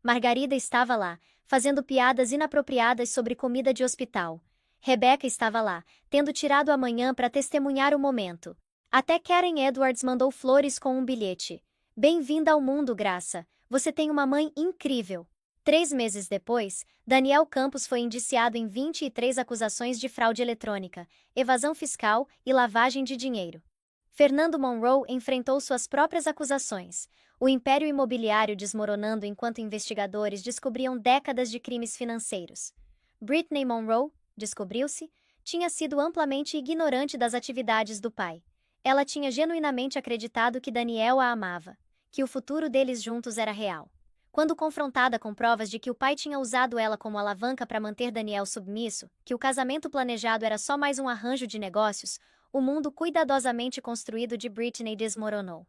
Margarida estava lá, fazendo piadas inapropriadas sobre comida de hospital. Rebecca estava lá, tendo tirado a manhã para testemunhar o momento. Até Karen Edwards mandou flores com um bilhete. Bem-vinda ao mundo, Graça. Você tem uma mãe incrível. 3 meses depois, Daniel Campos foi indiciado em 23 acusações de fraude eletrônica, evasão fiscal e lavagem de dinheiro. Fernando Monroe enfrentou suas próprias acusações, o império imobiliário desmoronando enquanto investigadores descobriam décadas de crimes financeiros. Brittany Monroe, descobriu-se, tinha sido amplamente ignorante das atividades do pai. Ela tinha genuinamente acreditado que Daniel a amava, que o futuro deles juntos era real. Quando confrontada com provas de que o pai tinha usado ela como alavanca para manter Daniel submisso, que o casamento planejado era só mais um arranjo de negócios, o mundo cuidadosamente construído de Brittany desmoronou.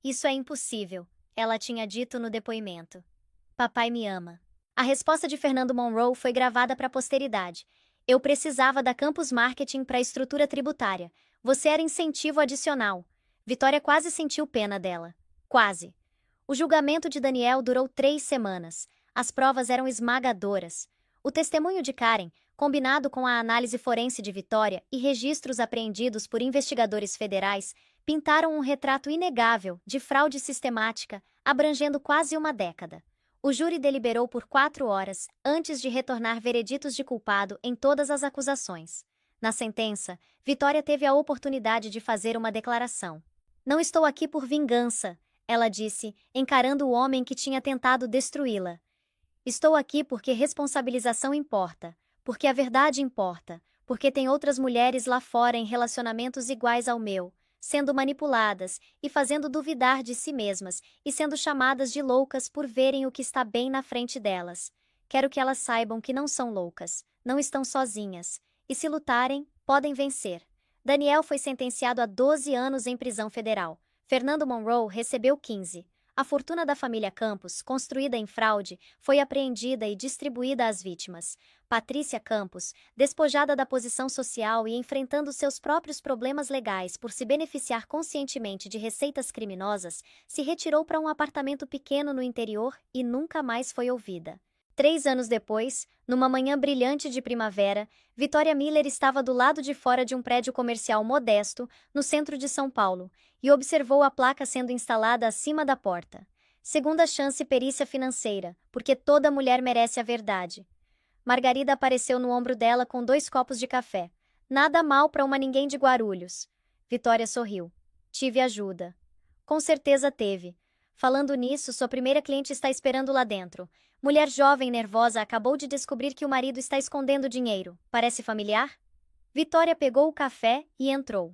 Isso é impossível, ela tinha dito no depoimento. Papai me ama. A resposta de Fernando Monroe foi gravada para a posteridade. Eu precisava da Campus Marketing para a estrutura tributária. Você era incentivo adicional. Vitória quase sentiu pena dela. Quase. O julgamento de Daniel durou 3 semanas. As provas eram esmagadoras. O testemunho de Karen, combinado com a análise forense de Vitória e registros apreendidos por investigadores federais, pintaram um retrato inegável de fraude sistemática, abrangendo quase uma década. O júri deliberou por 4 horas, antes de retornar vereditos de culpado em todas as acusações. Na sentença, Vitória teve a oportunidade de fazer uma declaração. Não estou aqui por vingança, ela disse, encarando o homem que tinha tentado destruí-la. Estou aqui porque responsabilização importa, porque a verdade importa, porque tem outras mulheres lá fora em relacionamentos iguais ao meu, sendo manipuladas e fazendo duvidar de si mesmas e sendo chamadas de loucas por verem o que está bem na frente delas. Quero que elas saibam que não são loucas, não estão sozinhas, e se lutarem, podem vencer. Daniel foi sentenciado a 12 anos em prisão federal. Fernando Monroe recebeu 15. A fortuna da família Campos, construída em fraude, foi apreendida e distribuída às vítimas. Patrícia Campos, despojada da posição social e enfrentando seus próprios problemas legais por se beneficiar conscientemente de receitas criminosas, se retirou para um apartamento pequeno no interior e nunca mais foi ouvida. 3 anos depois, numa manhã brilhante de primavera, Vitória Miller estava do lado de fora de um prédio comercial modesto, no centro de São Paulo, e observou a placa sendo instalada acima da porta. Segunda chance perícia financeira, porque toda mulher merece a verdade. Margarida apareceu no ombro dela com 2 copos de café. Nada mal para uma ninguém de Guarulhos. Vitória sorriu. Tive ajuda. Com certeza teve. Falando nisso, sua primeira cliente está esperando lá dentro. Mulher jovem nervosa acabou de descobrir que o marido está escondendo dinheiro. Parece familiar? Vitória pegou o café e entrou.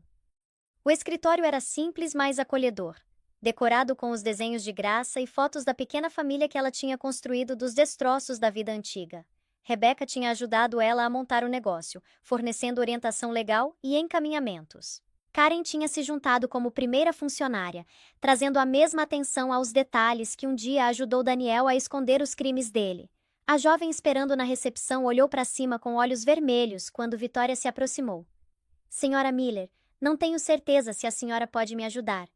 O escritório era simples, mas acolhedor, decorado com os desenhos de Graça e fotos da pequena família que ela tinha construído dos destroços da vida antiga. Rebecca tinha ajudado ela a montar o negócio, fornecendo orientação legal e encaminhamentos. Karen tinha se juntado como primeira funcionária, trazendo a mesma atenção aos detalhes que um dia ajudou Daniel a esconder os crimes dele. A jovem esperando na recepção olhou para cima com olhos vermelhos quando Vitória se aproximou. Senhora Miller, não tenho certeza se a senhora pode me ajudar.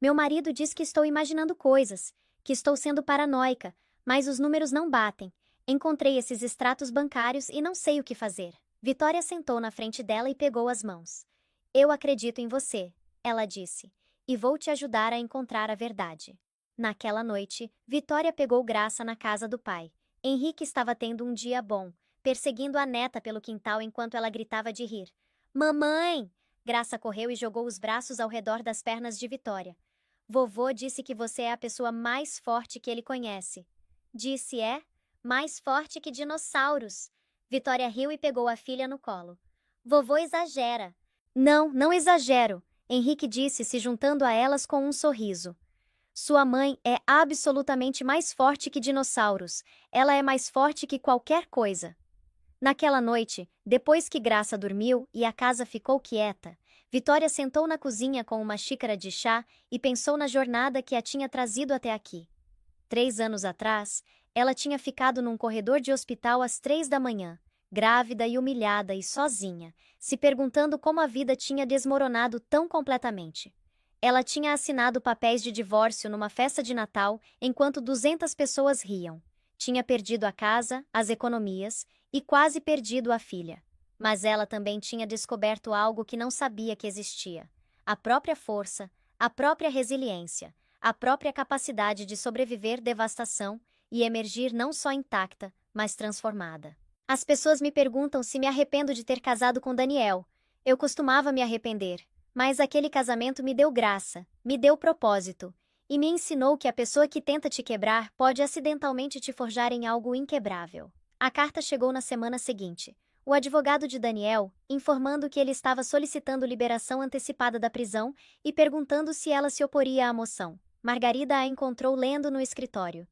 Meu marido diz que estou imaginando coisas, que estou sendo paranoica, mas os números não batem. Encontrei esses extratos bancários e não sei o que fazer. Vitória sentou na frente dela e pegou as mãos. Eu acredito em você, ela disse, e vou te ajudar a encontrar a verdade. Naquela noite, Vitória pegou Graça na casa do pai. Henrique estava tendo um dia bom, perseguindo a neta pelo quintal enquanto ela gritava de rir. Mamãe! Graça correu e jogou os braços ao redor das pernas de Vitória. Vovô disse que você é a pessoa mais forte que ele conhece. Disse é? Mais forte que dinossauros. Vitória riu e pegou a filha no colo. Vovô exagera. Não, não exagero, Henrique disse, se juntando a elas com um sorriso. Sua mãe é absolutamente mais forte que dinossauros. Ela é mais forte que qualquer coisa. Naquela noite, depois que Graça dormiu e a casa ficou quieta, Vitória sentou na cozinha com uma xícara de chá e pensou na jornada que a tinha trazido até aqui. 3 anos atrás, ela tinha ficado num corredor de hospital às 3 da manhã, grávida e humilhada e sozinha, se perguntando como a vida tinha desmoronado tão completamente. Ela tinha assinado papéis de divórcio numa festa de Natal enquanto 200 pessoas riam. Tinha perdido a casa, as economias e quase perdido a filha. Mas ela também tinha descoberto algo que não sabia que existia: a própria força, a própria resiliência, a própria capacidade de sobreviver devastação e emergir não só intacta, mas transformada. As pessoas me perguntam se me arrependo de ter casado com Daniel. Eu costumava me arrepender, mas aquele casamento me deu graça, me deu propósito, e me ensinou que a pessoa que tenta te quebrar pode acidentalmente te forjar em algo inquebrável. A carta chegou na semana seguinte. O advogado de Daniel, informando que ele estava solicitando liberação antecipada da prisão e perguntando se ela se oporia à moção. Margarida a encontrou lendo no escritório.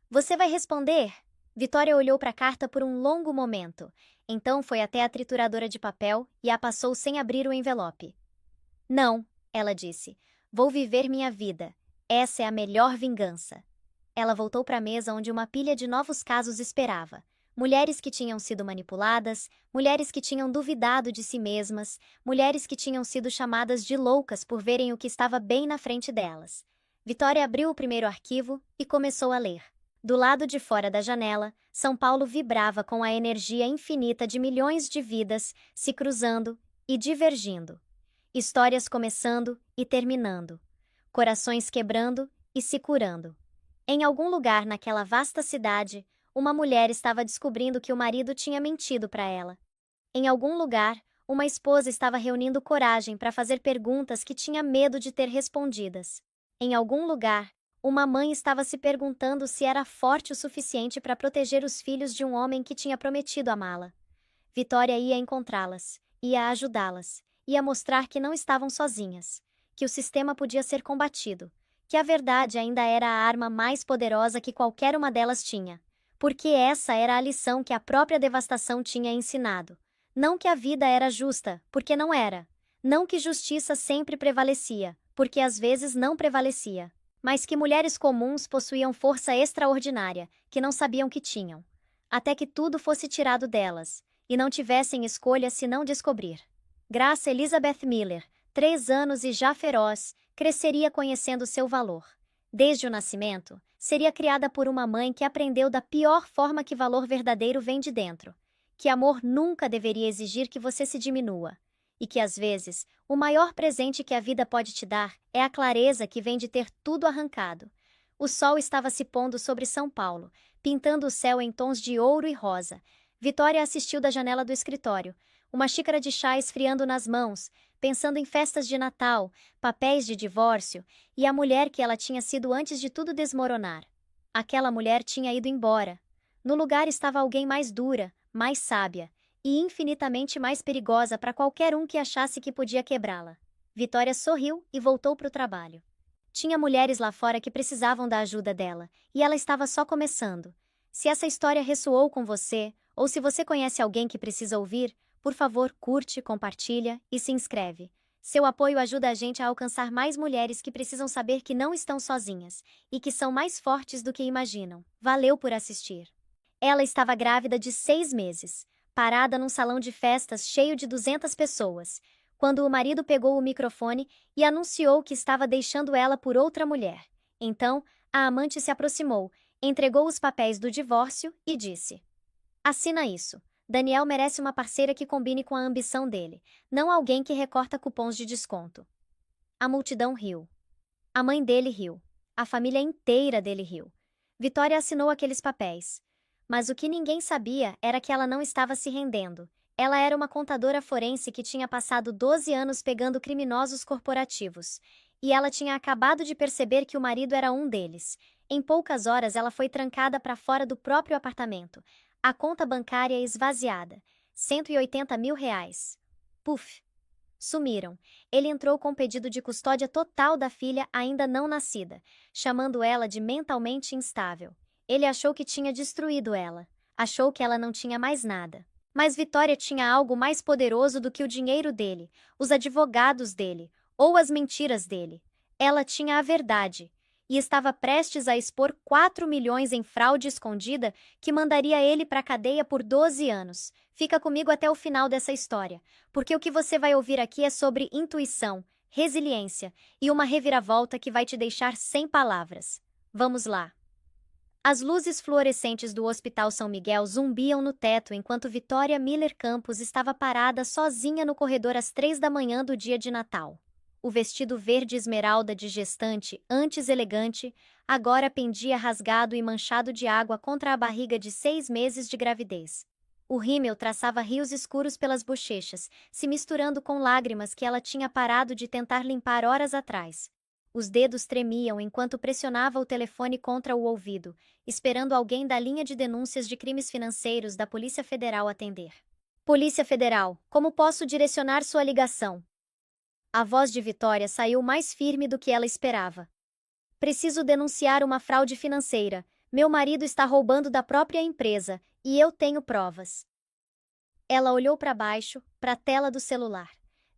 Você vai responder? Vitória olhou para a carta por um longo momento. Então foi até a trituradora de papel e a passou sem abrir o envelope. Não, ela disse. Vou viver minha vida. Essa é a melhor vingança. Ela voltou para a mesa onde uma pilha de novos casos esperava. Mulheres que tinham sido manipuladas, mulheres que tinham duvidado de si mesmas, mulheres que tinham sido chamadas de loucas por verem o que estava bem na frente delas. Vitória abriu o primeiro arquivo e começou a ler. Do lado de fora da janela, São Paulo vibrava com a energia infinita de milhões de vidas se cruzando e divergindo. Histórias começando e terminando. Corações quebrando e se curando. Em algum lugar naquela vasta cidade, uma mulher estava descobrindo que o marido tinha mentido para ela. Em algum lugar, uma esposa estava reunindo coragem para fazer perguntas que tinha medo de ter respondidas. Em algum lugar, uma mãe estava se perguntando se era forte o suficiente para proteger os filhos de um homem que tinha prometido amá-la. Vitória ia encontrá-las, ia ajudá-las, ia mostrar que não estavam sozinhas, que o sistema podia ser combatido, que a verdade ainda era a arma mais poderosa que qualquer uma delas tinha. Porque essa era a lição que a própria devastação tinha ensinado. Não que a vida era justa, porque não era. Não que justiça sempre prevalecia, porque às vezes não prevalecia. Mas que mulheres comuns possuíam força extraordinária, que não sabiam que tinham. Até que tudo fosse tirado delas, e não tivessem escolha senão descobrir. Graça Elizabeth Miller, 3 anos e já feroz, cresceria conhecendo seu valor. Desde o nascimento, seria criada por uma mãe que aprendeu da pior forma que valor verdadeiro vem de dentro, que amor nunca deveria exigir que você se diminua, e que às vezes, o maior presente que a vida pode te dar é a clareza que vem de ter tudo arrancado. O sol estava se pondo sobre São Paulo, pintando o céu em tons de ouro e rosa. Vitória assistiu da janela do escritório, uma xícara de chá esfriando nas mãos, pensando em festas de Natal, papéis de divórcio e a mulher que ela tinha sido antes de tudo desmoronar. Aquela mulher tinha ido embora. No lugar estava alguém mais dura, mais sábia e infinitamente mais perigosa para qualquer um que achasse que podia quebrá-la. Vitória sorriu e voltou para o trabalho. Tinha mulheres lá fora que precisavam da ajuda dela, e ela estava só começando. Se essa história ressoou com você, ou se você conhece alguém que precisa ouvir, por favor, curte, compartilha e se inscreve. Seu apoio ajuda a gente a alcançar mais mulheres que precisam saber que não estão sozinhas e que são mais fortes do que imaginam. Valeu por assistir. Ela estava grávida de 6 meses, parada num salão de festas cheio de 200 pessoas, quando o marido pegou o microfone e anunciou que estava deixando ela por outra mulher. Então, a amante se aproximou, entregou os papéis do divórcio e disse: assina isso. Daniel merece uma parceira que combine com a ambição dele, não alguém que recorta cupons de desconto. A multidão riu. A mãe dele riu. A família inteira dele riu. Vitória assinou aqueles papéis. Mas o que ninguém sabia era que ela não estava se rendendo. Ela era uma contadora forense que tinha passado 12 anos pegando criminosos corporativos. E ela tinha acabado de perceber que o marido era um deles. Em poucas horas ela foi trancada para fora do próprio apartamento. A conta bancária esvaziada. 180 mil reais. Puf! Sumiram. Ele entrou com pedido de custódia total da filha ainda não nascida, chamando ela de mentalmente instável. Ele achou que tinha destruído ela. Achou que ela não tinha mais nada. Mas Vitória tinha algo mais poderoso do que o dinheiro dele, os advogados dele, ou as mentiras dele. Ela tinha a verdade. E estava prestes a expor 4 milhões em fraude escondida que mandaria ele para a cadeia por 12 anos. Fica comigo até o final dessa história, porque o que você vai ouvir aqui é sobre intuição, resiliência e uma reviravolta que vai te deixar sem palavras. Vamos lá. As luzes fluorescentes do Hospital São Miguel zumbiam no teto enquanto Vitória Miller Campos estava parada sozinha no corredor às 3 da manhã do dia de Natal. O vestido verde esmeralda de gestante, antes elegante, agora pendia rasgado e manchado de água contra a barriga de 6 meses de gravidez. O rímel traçava rios escuros pelas bochechas, se misturando com lágrimas que ela tinha parado de tentar limpar horas atrás. Os dedos tremiam enquanto pressionava o telefone contra o ouvido, esperando alguém da linha de denúncias de crimes financeiros da Polícia Federal atender. Polícia Federal, como posso direcionar sua ligação? A voz de Vitória saiu mais firme do que ela esperava. Preciso denunciar uma fraude financeira. Meu marido está roubando da própria empresa, e eu tenho provas. Ela olhou para baixo, para a tela do celular.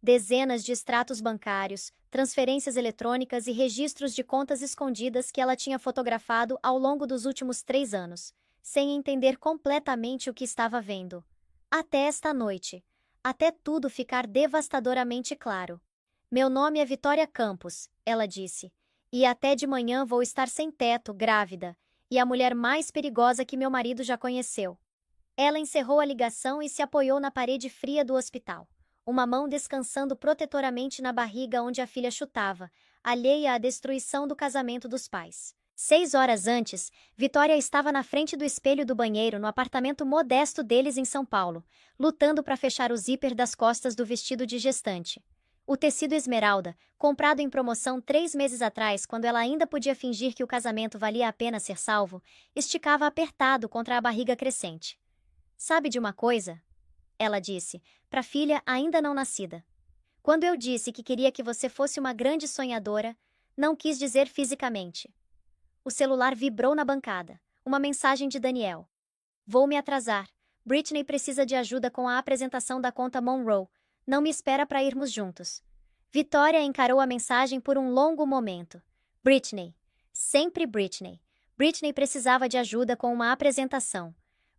Dezenas de extratos bancários, transferências eletrônicas e registros de contas escondidas que ela tinha fotografado ao longo dos últimos 3 anos, sem entender completamente o que estava vendo. Até esta noite. Até tudo ficar devastadoramente claro. Meu nome é Vitória Campos, ela disse. E até de manhã vou estar sem teto, grávida, e a mulher mais perigosa que meu marido já conheceu. Ela encerrou a ligação e se apoiou na parede fria do hospital. Uma mão descansando protetoramente na barriga onde a filha chutava, alheia à destruição do casamento dos pais. 6 horas antes, Vitória estava na frente do espelho do banheiro no apartamento modesto deles em São Paulo, lutando para fechar o zíper das costas do vestido de gestante. O tecido esmeralda, comprado em promoção 3 meses atrás, quando ela ainda podia fingir que o casamento valia a pena ser salvo, esticava apertado contra a barriga crescente. Sabe de uma coisa? Ela disse, para a filha ainda não nascida. Quando eu disse que queria que você fosse uma grande sonhadora, não quis dizer fisicamente. O celular vibrou na bancada. Uma mensagem de Daniel. Vou me atrasar. Britney precisa de ajuda com a apresentação da conta Monroe. Não me espera para irmos juntos. Vitória encarou a mensagem por um longo momento. Britney. Sempre Britney. Britney precisava de ajuda com uma apresentação.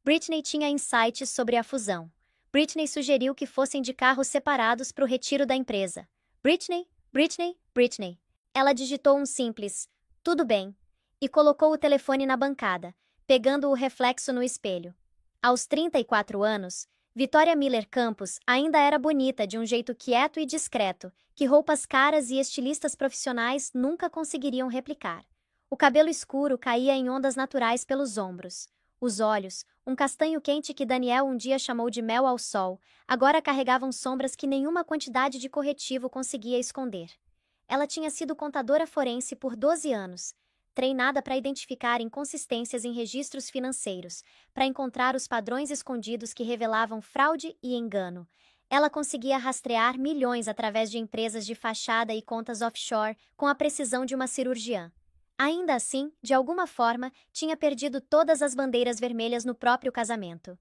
Britney tinha insights sobre a fusão. Britney sugeriu que fossem de carros separados para o retiro da empresa. Britney, Britney, Britney. Ela digitou um simples, tudo bem, e colocou o telefone na bancada, pegando o reflexo no espelho. Aos 34 anos, Vitória Miller Campos ainda era bonita de um jeito quieto e discreto, que roupas caras e estilistas profissionais nunca conseguiriam replicar. O cabelo escuro caía em ondas naturais pelos ombros. Os olhos, um castanho quente que Daniel um dia chamou de mel ao sol, agora carregavam sombras que nenhuma quantidade de corretivo conseguia esconder. Ela tinha sido contadora forense por 12 anos, treinada para identificar inconsistências em registros financeiros, para encontrar os padrões escondidos que revelavam fraude e engano. Ela conseguia rastrear milhões através de empresas de fachada e contas offshore com a precisão de uma cirurgiã. Ainda assim, de alguma forma, tinha perdido todas as bandeiras vermelhas no próprio casamento.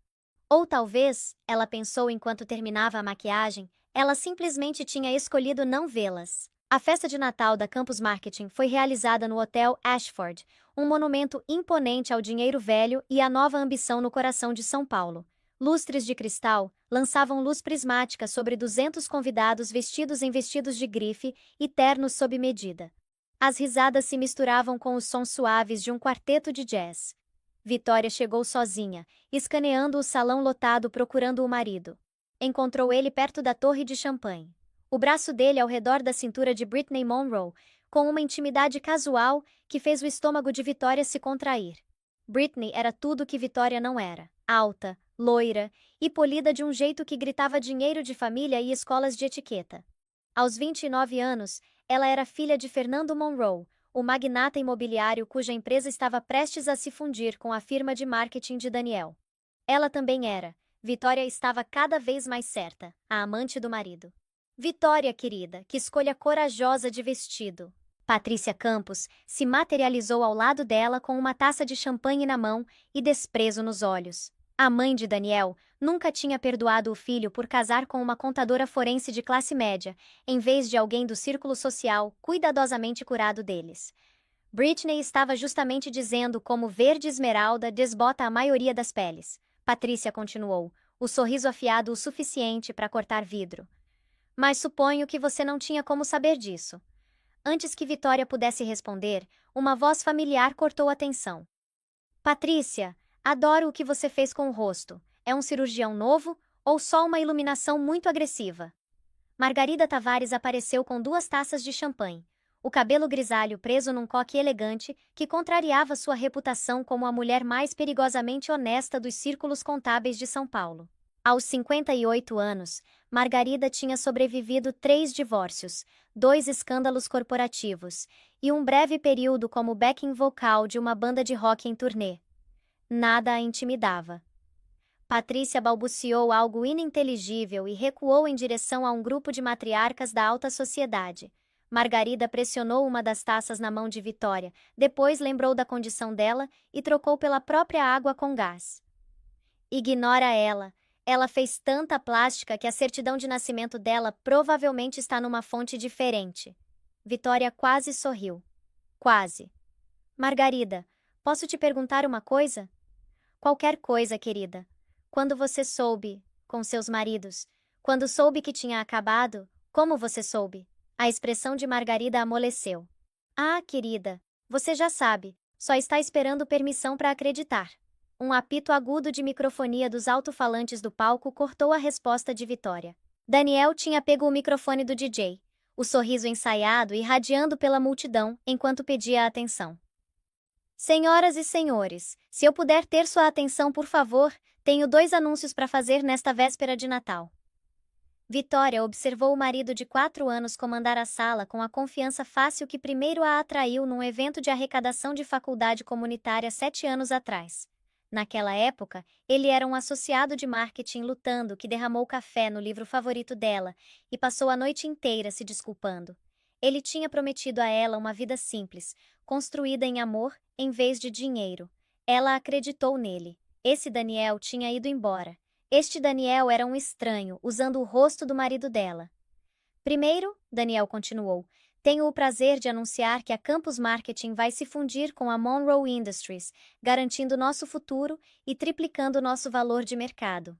Ou talvez, ela pensou enquanto terminava a maquiagem, ela simplesmente tinha escolhido não vê-las. A festa de Natal da Campus Marketing foi realizada no Hotel Ashford, um monumento imponente ao dinheiro velho e à nova ambição no coração de São Paulo. Lustres de cristal lançavam luz prismática sobre 200 convidados vestidos em vestidos de grife e ternos sob medida. As risadas se misturavam com os sons suaves de um quarteto de jazz. Vitória chegou sozinha, escaneando o salão lotado procurando o marido. Encontrou ele perto da torre de champanhe. O braço dele ao redor da cintura de Britney Monroe, com uma intimidade casual que fez o estômago de Vitória se contrair. Britney era tudo o que Vitória não era. Alta, loira e polida de um jeito que gritava dinheiro de família e escolas de etiqueta. Aos 29 anos, ela era filha de Fernando Monroe, o magnata imobiliário cuja empresa estava prestes a se fundir com a firma de marketing de Daniel. Ela também era. Vitória estava cada vez mais certa, a amante do marido. Vitória, querida, que escolha corajosa de vestido. Patrícia Campos se materializou ao lado dela com uma taça de champanhe na mão e desprezo nos olhos. A mãe de Daniel nunca tinha perdoado o filho por casar com uma contadora forense de classe média, em vez de alguém do círculo social cuidadosamente curado deles. Britney estava justamente dizendo como verde esmeralda desbota a maioria das peles. Patrícia continuou, o sorriso afiado o suficiente para cortar vidro. Mas suponho que você não tinha como saber disso. Antes que Vitória pudesse responder, uma voz familiar cortou a tensão. Patrícia, adoro o que você fez com o rosto. É um cirurgião novo ou só uma iluminação muito agressiva? Margarida Tavares apareceu com 2 taças de champanhe. O cabelo grisalho preso num coque elegante que contrariava sua reputação como a mulher mais perigosamente honesta dos círculos contábeis de São Paulo. Aos 58 anos, Margarida tinha sobrevivido 3 divórcios, 2 escândalos corporativos e um breve período como backing vocal de uma banda de rock em turnê. Nada a intimidava. Patrícia balbuciou algo ininteligível e recuou em direção a um grupo de matriarcas da alta sociedade. Margarida pressionou uma das taças na mão de Vitória, depois lembrou da condição dela e trocou pela própria água com gás. Ignora ela. Ela fez tanta plástica que a certidão de nascimento dela provavelmente está numa fonte diferente. Vitória quase sorriu. Quase. Margarida, posso te perguntar uma coisa? Qualquer coisa, querida. Quando você soube, com seus maridos, quando soube que tinha acabado, como você soube? A expressão de Margarida amoleceu. Ah, querida, você já sabe, só está esperando permissão para acreditar. Um apito agudo de microfonia dos alto-falantes do palco cortou a resposta de Vitória. Daniel tinha pego o microfone do DJ, o sorriso ensaiado irradiando pela multidão enquanto pedia atenção. Senhoras e senhores, se eu puder ter sua atenção, por favor, tenho 2 anúncios para fazer nesta véspera de Natal. Vitória observou o marido de 4 anos comandar a sala com a confiança fácil que primeiro a atraiu num evento de arrecadação de faculdade comunitária 7 anos atrás. Naquela época, ele era um associado de marketing lutando que derramou café no livro favorito dela e passou a noite inteira se desculpando. Ele tinha prometido a ela uma vida simples, construída em amor em vez de dinheiro. Ela acreditou nele. Esse Daniel tinha ido embora. Este Daniel era um estranho, usando o rosto do marido dela. Primeiro, Daniel continuou, tenho o prazer de anunciar que a Campus Marketing vai se fundir com a Monroe Industries, garantindo nosso futuro e triplicando nosso valor de mercado.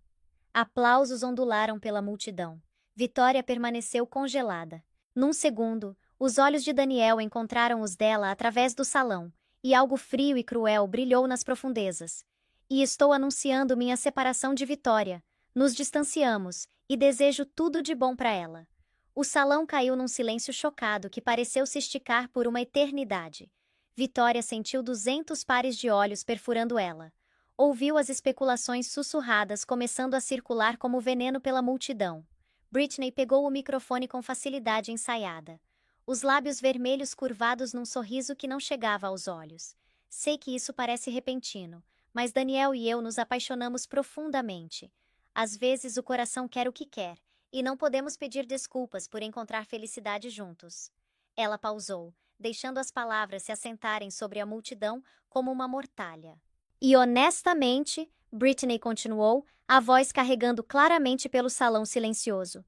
Aplausos ondularam pela multidão. Vitória permaneceu congelada. Num segundo, os olhos de Daniel encontraram os dela através do salão, e algo frio e cruel brilhou nas profundezas. E estou anunciando minha separação de Vitória. Nos distanciamos, e desejo tudo de bom para ela. O salão caiu num silêncio chocado que pareceu se esticar por uma eternidade. Vitória sentiu 200 pares de olhos perfurando ela. Ouviu as especulações sussurradas começando a circular como veneno pela multidão. Britney pegou o microfone com facilidade ensaiada. Os lábios vermelhos curvados num sorriso que não chegava aos olhos. Sei que isso parece repentino, mas Daniel e eu nos apaixonamos profundamente. Às vezes o coração quer o que quer, e não podemos pedir desculpas por encontrar felicidade juntos. Ela pausou, deixando as palavras se assentarem sobre a multidão como uma mortalha. E honestamente, Britney continuou, a voz carregando claramente pelo salão silencioso.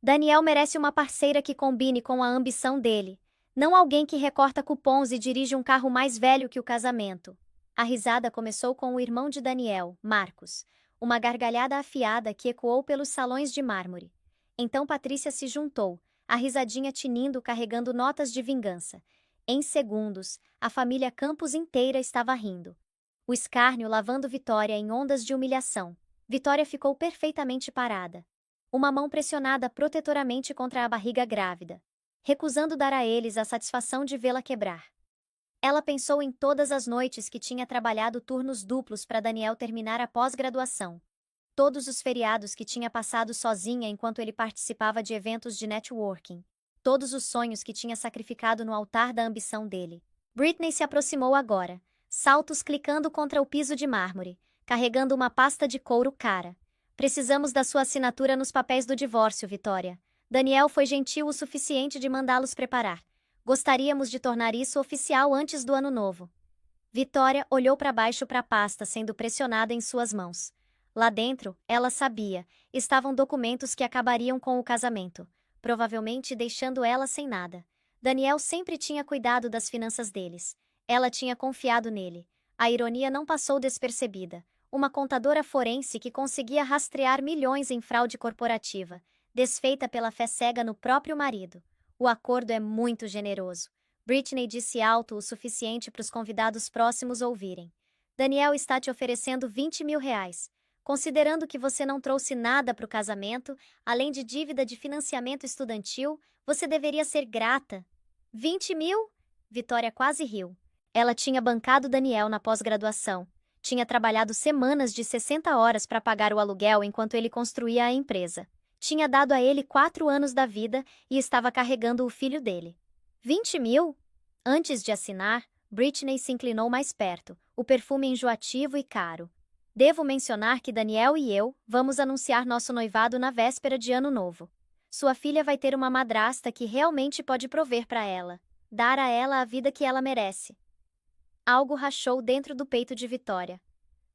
Daniel merece uma parceira que combine com a ambição dele, não alguém que recorta cupons e dirige um carro mais velho que o casamento. A risada começou com o irmão de Daniel, Marcos, uma gargalhada afiada que ecoou pelos salões de mármore. Então Patrícia se juntou, a risadinha tinindo carregando notas de vingança. Em segundos, a família Campos inteira estava rindo. O escárnio lavando Vitória em ondas de humilhação. Vitória ficou perfeitamente parada. Uma mão pressionada protetoramente contra a barriga grávida, recusando dar a eles a satisfação de vê-la quebrar. Ela pensou em todas as noites que tinha trabalhado turnos duplos para Daniel terminar a pós-graduação. Todos os feriados que tinha passado sozinha enquanto ele participava de eventos de networking. Todos os sonhos que tinha sacrificado no altar da ambição dele. Britney se aproximou agora, saltos clicando contra o piso de mármore, carregando uma pasta de couro cara. Precisamos da sua assinatura nos papéis do divórcio, Vitória. Daniel foi gentil o suficiente de mandá-los preparar. Gostaríamos de tornar isso oficial antes do ano novo. Vitória olhou para baixo para a pasta sendo pressionada em suas mãos. Lá dentro, ela sabia, estavam documentos que acabariam com o casamento, provavelmente deixando ela sem nada. Daniel sempre tinha cuidado das finanças deles. Ela tinha confiado nele. A ironia não passou despercebida. Uma contadora forense que conseguia rastrear milhões em fraude corporativa, desfeita pela fé cega no próprio marido. O acordo é muito generoso. Britney disse alto o suficiente para os convidados próximos ouvirem. Daniel está te oferecendo 20 mil reais. Considerando que você não trouxe nada para o casamento, além de dívida de financiamento estudantil, você deveria ser grata. 20 mil? Vitória quase riu. Ela tinha bancado Daniel na pós-graduação. Tinha trabalhado semanas de 60 horas para pagar o aluguel enquanto ele construía a empresa. Tinha dado a ele 4 anos da vida e estava carregando o filho dele. 20 mil? Antes de assinar, Britney se inclinou mais perto, o perfume enjoativo e caro. Devo mencionar que Daniel e eu vamos anunciar nosso noivado na véspera de Ano Novo. Sua filha vai ter uma madrasta que realmente pode prover para ela, dar a ela a vida que ela merece. Algo rachou dentro do peito de Vitória.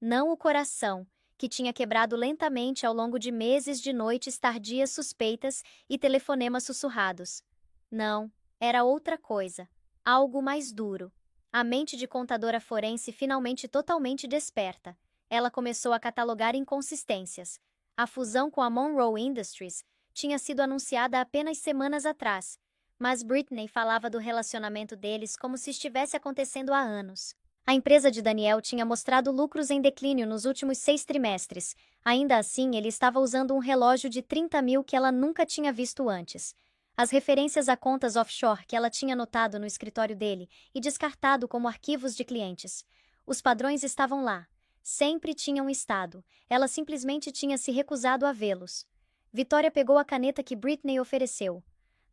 Não o coração, que tinha quebrado lentamente ao longo de meses de noites tardias suspeitas e telefonemas sussurrados. Não, era outra coisa, algo mais duro. A mente de contadora forense finalmente totalmente desperta. Ela começou a catalogar inconsistências. A fusão com a Monroe Industries tinha sido anunciada apenas semanas atrás, mas Britney falava do relacionamento deles como se estivesse acontecendo há anos. A empresa de Daniel tinha mostrado lucros em declínio nos últimos 6 trimestres. Ainda assim, ele estava usando um relógio de 30 mil que ela nunca tinha visto antes. As referências a contas offshore que ela tinha notado no escritório dele e descartado como arquivos de clientes. Os padrões estavam lá. Sempre tinham estado. Ela simplesmente tinha se recusado a vê-los. Vitória pegou a caneta que Britney ofereceu.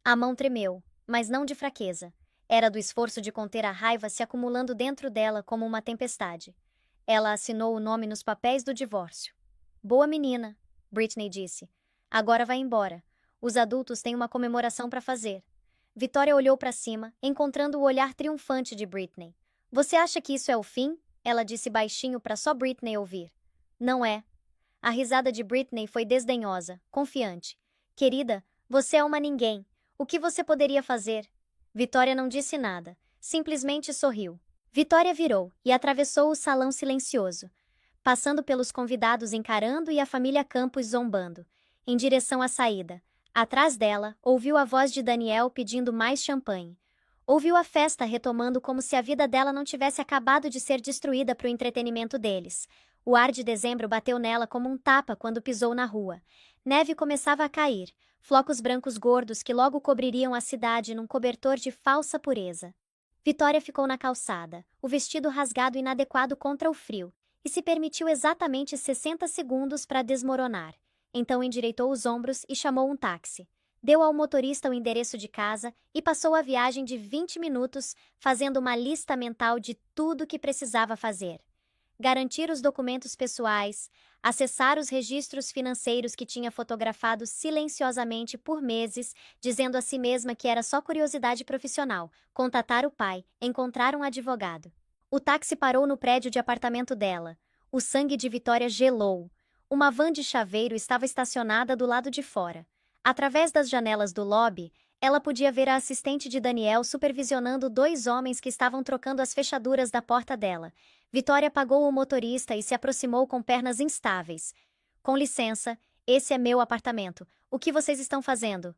A mão tremeu, mas não de fraqueza. Era do esforço de conter a raiva se acumulando dentro dela como uma tempestade. Ela assinou o nome nos papéis do divórcio. Boa menina, Britney disse. Agora vai embora. Os adultos têm uma comemoração para fazer. Vitória olhou para cima, encontrando o olhar triunfante de Britney. Você acha que isso é o fim? Ela disse baixinho para só Britney ouvir. Não é. A risada de Britney foi desdenhosa, confiante. Querida, você é uma ninguém. O que você poderia fazer? Vitória não disse nada. Simplesmente sorriu. Vitória virou e atravessou o salão silencioso, passando pelos convidados encarando e a família Campos zombando, em direção à saída. Atrás dela, ouviu a voz de Daniel pedindo mais champanhe. Ouviu a festa retomando como se a vida dela não tivesse acabado de ser destruída para o entretenimento deles. O ar de dezembro bateu nela como um tapa quando pisou na rua. Neve começava a cair, flocos brancos gordos que logo cobririam a cidade num cobertor de falsa pureza. Vitória ficou na calçada, o vestido rasgado e inadequado contra o frio, e se permitiu exatamente 60 segundos para desmoronar. Então endireitou os ombros e chamou um táxi. Deu ao motorista o endereço de casa e passou a viagem de 20 minutos fazendo uma lista mental de tudo que precisava fazer. Garantir os documentos pessoais, acessar os registros financeiros que tinha fotografado silenciosamente por meses, dizendo a si mesma que era só curiosidade profissional, contatar o pai, encontrar um advogado. O táxi parou no prédio de apartamento dela. O sangue de Vitória gelou. Uma van de chaveiro estava estacionada do lado de fora. Através das janelas do lobby, ela podia ver a assistente de Daniel supervisionando 2 homens que estavam trocando as fechaduras da porta dela. Vitória pagou o motorista e se aproximou com pernas instáveis. Com licença, esse é meu apartamento. O que vocês estão fazendo?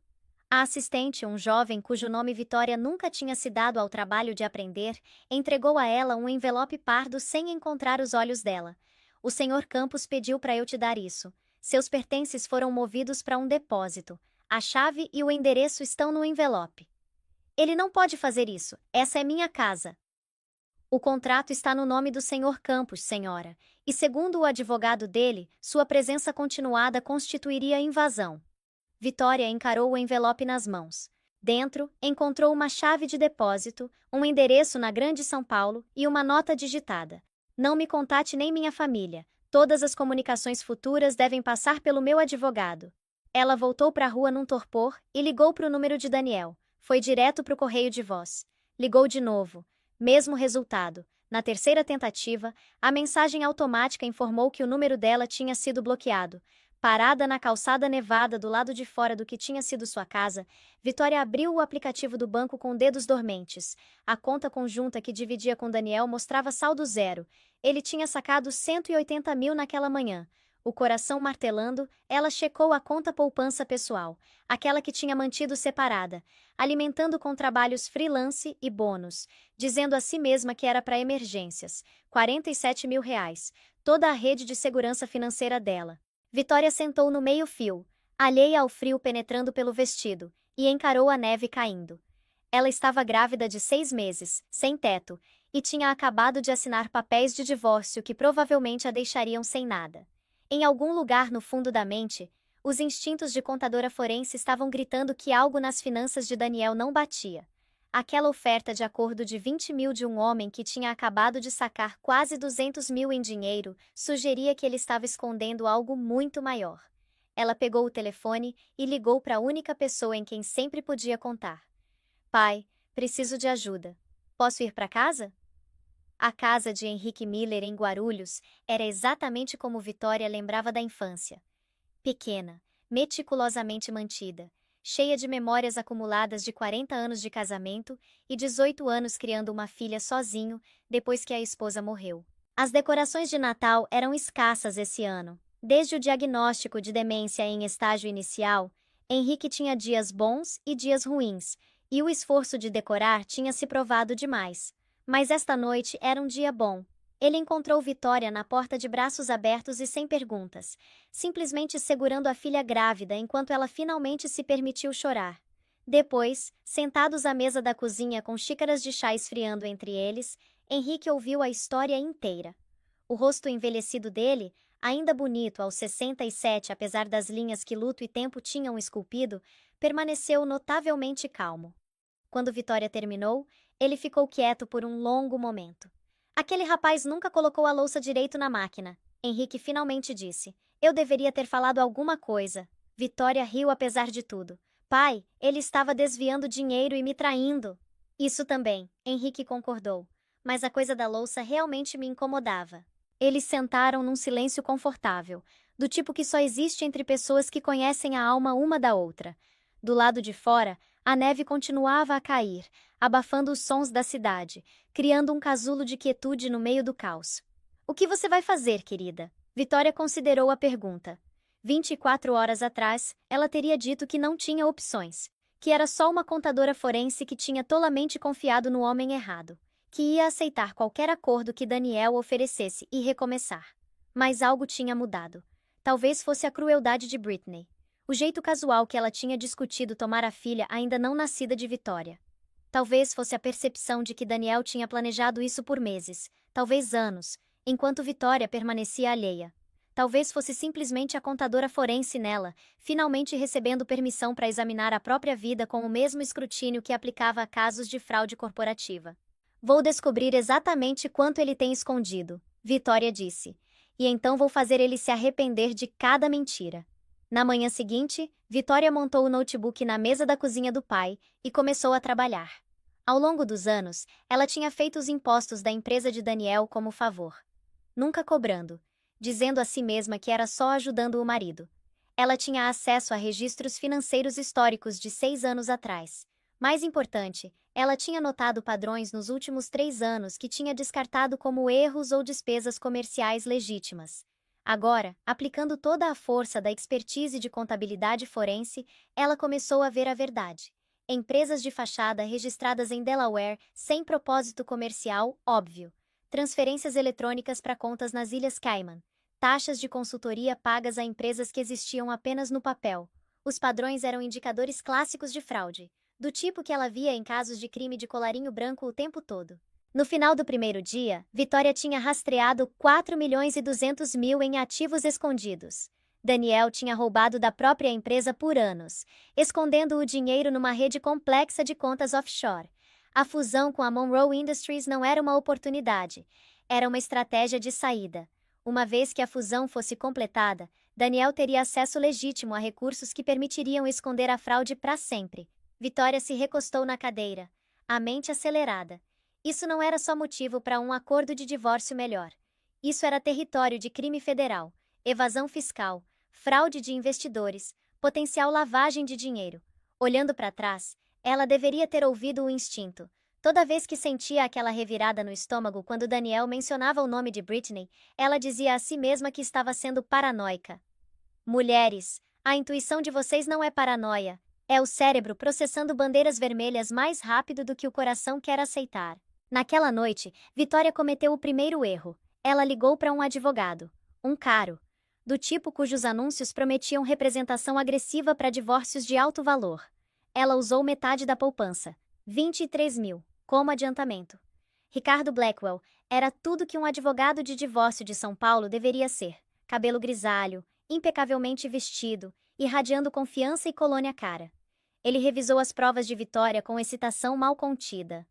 A assistente, um jovem cujo nome Vitória nunca tinha se dado ao trabalho de aprender, entregou a ela um envelope pardo sem encontrar os olhos dela. O senhor Campos pediu para eu te dar isso. Seus pertences foram movidos para um depósito. A chave e o endereço estão no envelope. Ele não pode fazer isso. Essa é minha casa. O contrato está no nome do senhor Campos, senhora, e segundo o advogado dele, sua presença continuada constituiria invasão. Vitória encarou o envelope nas mãos. Dentro, encontrou uma chave de depósito, um endereço na Grande São Paulo e uma nota digitada. Não me contate nem minha família. Todas as comunicações futuras devem passar pelo meu advogado. Ela voltou para a rua num torpor e ligou para o número de Daniel. Foi direto para o correio de voz. Ligou de novo. Mesmo resultado. Na terceira tentativa, a mensagem automática informou que o número dela tinha sido bloqueado. Parada na calçada nevada do lado de fora do que tinha sido sua casa, Vitória abriu o aplicativo do banco com dedos dormentes. A conta conjunta que dividia com Daniel mostrava saldo zero. Ele tinha sacado 180 mil naquela manhã. O coração martelando, ela checou a conta poupança pessoal, aquela que tinha mantido separada, alimentando com trabalhos freelance e bônus, dizendo a si mesma que era para emergências. 47 mil reais, toda a rede de segurança financeira dela. Vitória sentou no meio-fio, alheia ao frio penetrando pelo vestido, e encarou a neve caindo. Ela estava grávida de 6 meses, sem teto, e tinha acabado de assinar papéis de divórcio que provavelmente a deixariam sem nada. Em algum lugar no fundo da mente, os instintos de contadora forense estavam gritando que algo nas finanças de Daniel não batia. Aquela oferta de acordo de 20 mil de um homem que tinha acabado de sacar quase 200 mil em dinheiro sugeria que ele estava escondendo algo muito maior. Ela pegou o telefone e ligou para a única pessoa em quem sempre podia contar. Pai, preciso de ajuda. Posso ir para casa? A casa de Henrique Miller em Guarulhos era exatamente como Vitória lembrava da infância. Pequena, meticulosamente mantida, cheia de memórias acumuladas de 40 anos de casamento e 18 anos criando uma filha sozinho depois que a esposa morreu. As decorações de Natal eram escassas esse ano. Desde o diagnóstico de demência em estágio inicial, Henrique tinha dias bons e dias ruins, e o esforço de decorar tinha se provado demais. Mas esta noite era um dia bom. Ele encontrou Vitória na porta de braços abertos e sem perguntas, simplesmente segurando a filha grávida enquanto ela finalmente se permitiu chorar. Depois, sentados à mesa da cozinha com xícaras de chá esfriando entre eles, Henrique ouviu a história inteira. O rosto envelhecido dele, ainda bonito aos 67 apesar das linhas que luto e tempo tinham esculpido, permaneceu notavelmente calmo. Quando Vitória terminou, ele ficou quieto por um longo momento. Aquele rapaz nunca colocou a louça direito na máquina. Henrique finalmente disse. Eu deveria ter falado alguma coisa. Vitória riu apesar de tudo. Pai, ele estava desviando dinheiro e me traindo. Isso também, Henrique concordou. Mas a coisa da louça realmente me incomodava. Eles sentaram num silêncio confortável, do tipo que só existe entre pessoas que conhecem a alma uma da outra. Do lado de fora, a neve continuava a cair, abafando os sons da cidade, criando um casulo de quietude no meio do caos. O que você vai fazer, querida? Vitória considerou a pergunta. 24 horas atrás, ela teria dito que não tinha opções, que era só uma contadora forense que tinha tolamente confiado no homem errado, que ia aceitar qualquer acordo que Daniel oferecesse e recomeçar. Mas algo tinha mudado. Talvez fosse a crueldade de Britney. O jeito casual que ela tinha discutido tomar a filha ainda não nascida de Vitória. Talvez fosse a percepção de que Daniel tinha planejado isso por meses, talvez anos, enquanto Vitória permanecia alheia. Talvez fosse simplesmente a contadora forense nela, finalmente recebendo permissão para examinar a própria vida com o mesmo escrutínio que aplicava a casos de fraude corporativa. Vou descobrir exatamente quanto ele tem escondido, Vitória disse. E então vou fazer ele se arrepender de cada mentira. Na manhã seguinte, Vitória montou o notebook na mesa da cozinha do pai e começou a trabalhar. Ao longo dos anos, ela tinha feito os impostos da empresa de Daniel como favor. Nunca cobrando, dizendo a si mesma que era só ajudando o marido. Ela tinha acesso a registros financeiros históricos de 6 anos atrás. Mais importante, ela tinha notado padrões nos últimos 3 anos que tinha descartado como erros ou despesas comerciais legítimas. Agora, aplicando toda a força da expertise de contabilidade forense, ela começou a ver a verdade. Empresas de fachada registradas em Delaware, sem propósito comercial, óbvio. Transferências eletrônicas para contas nas Ilhas Cayman. Taxas de consultoria pagas a empresas que existiam apenas no papel. Os padrões eram indicadores clássicos de fraude, do tipo que ela via em casos de crime de colarinho branco o tempo todo. No final do primeiro dia, Vitória tinha rastreado 4.200.000 em ativos escondidos. Daniel tinha roubado da própria empresa por anos, escondendo o dinheiro numa rede complexa de contas offshore. A fusão com a Monroe Industries não era uma oportunidade, era uma estratégia de saída. Uma vez que a fusão fosse completada, Daniel teria acesso legítimo a recursos que permitiriam esconder a fraude para sempre. Vitória se recostou na cadeira, a mente acelerada. Isso não era só motivo para um acordo de divórcio melhor. Isso era território de crime federal, evasão fiscal, fraude de investidores, potencial lavagem de dinheiro. Olhando para trás, ela deveria ter ouvido o instinto. Toda vez que sentia aquela revirada no estômago quando Daniel mencionava o nome de Britney, ela dizia a si mesma que estava sendo paranoica. Mulheres, a intuição de vocês não é paranoia. É o cérebro processando bandeiras vermelhas mais rápido do que o coração quer aceitar. Naquela noite, Vitória cometeu o primeiro erro. Ela ligou para um advogado. Um caro. Do tipo cujos anúncios prometiam representação agressiva para divórcios de alto valor. Ela usou metade da poupança. 23 mil. Como adiantamento. Ricardo Blackwell era tudo que um advogado de divórcio de São Paulo deveria ser. Cabelo grisalho, impecavelmente vestido, irradiando confiança e colônia cara. Ele revisou as provas de Vitória com excitação mal contida.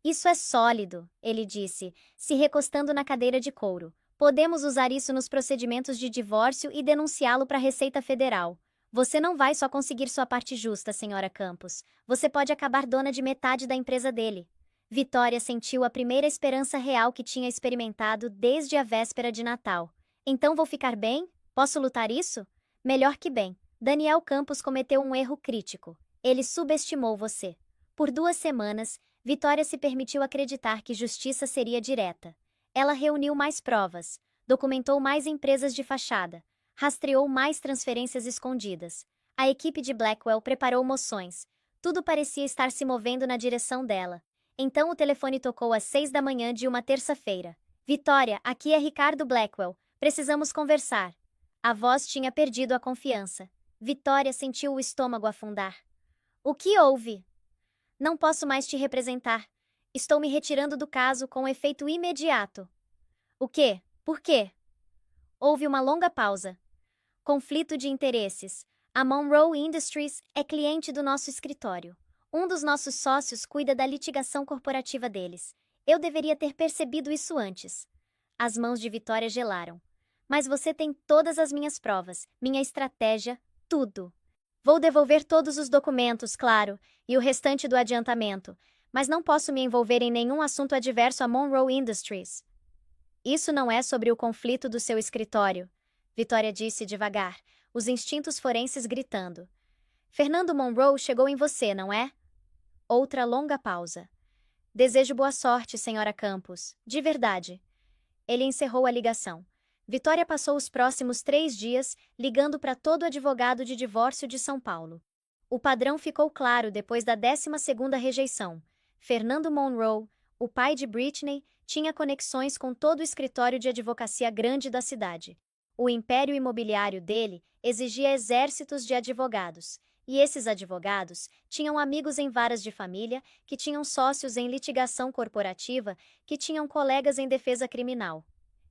Isso é sólido, ele disse, se recostando na cadeira de couro. Podemos usar isso nos procedimentos de divórcio e denunciá-lo para a Receita Federal. Você não vai só conseguir sua parte justa, senhora Campos. Você pode acabar dona de metade da empresa dele. Vitória sentiu a primeira esperança real que tinha experimentado desde a véspera de Natal. Então vou ficar bem? Posso lutar isso? Melhor que bem. Daniel Campos cometeu um erro crítico. Ele subestimou você. Por 2 semanas, Vitória se permitiu acreditar que justiça seria direta. Ela reuniu mais provas, documentou mais empresas de fachada, rastreou mais transferências escondidas. A equipe de Blackwell preparou moções. Tudo parecia estar se movendo na direção dela. Então o telefone tocou às 6 da manhã de uma terça-feira. Vitória, aqui é Ricardo Blackwell. Precisamos conversar. A voz tinha perdido a confiança. Vitória sentiu o estômago afundar. O que houve? Não posso mais te representar. Estou me retirando do caso com efeito imediato. O quê? Por quê? Houve uma longa pausa. Conflito de interesses. A Monroe Industries é cliente do nosso escritório. Um dos nossos sócios cuida da litigação corporativa deles. Eu deveria ter percebido isso antes. As mãos de Vitória gelaram. Mas você tem todas as minhas provas, minha estratégia, tudo. Vou devolver todos os documentos, claro, e o restante do adiantamento, mas não posso me envolver em nenhum assunto adverso à Monroe Industries. Isso não é sobre o conflito do seu escritório, Vitória disse devagar, os instintos forenses gritando. Fernando Monroe chegou em você, não é? Outra longa pausa. Desejo boa sorte, senhora Campos, de verdade. Ele encerrou a ligação. Vitória passou os próximos 3 dias ligando para todo advogado de divórcio de São Paulo. O padrão ficou claro depois da 12ª rejeição. Fernando Monroe, o pai de Britney, tinha conexões com todo o escritório de advocacia grande da cidade. O império imobiliário dele exigia exércitos de advogados, e esses advogados tinham amigos em varas de família, que tinham sócios em litigação corporativa, que tinham colegas em defesa criminal.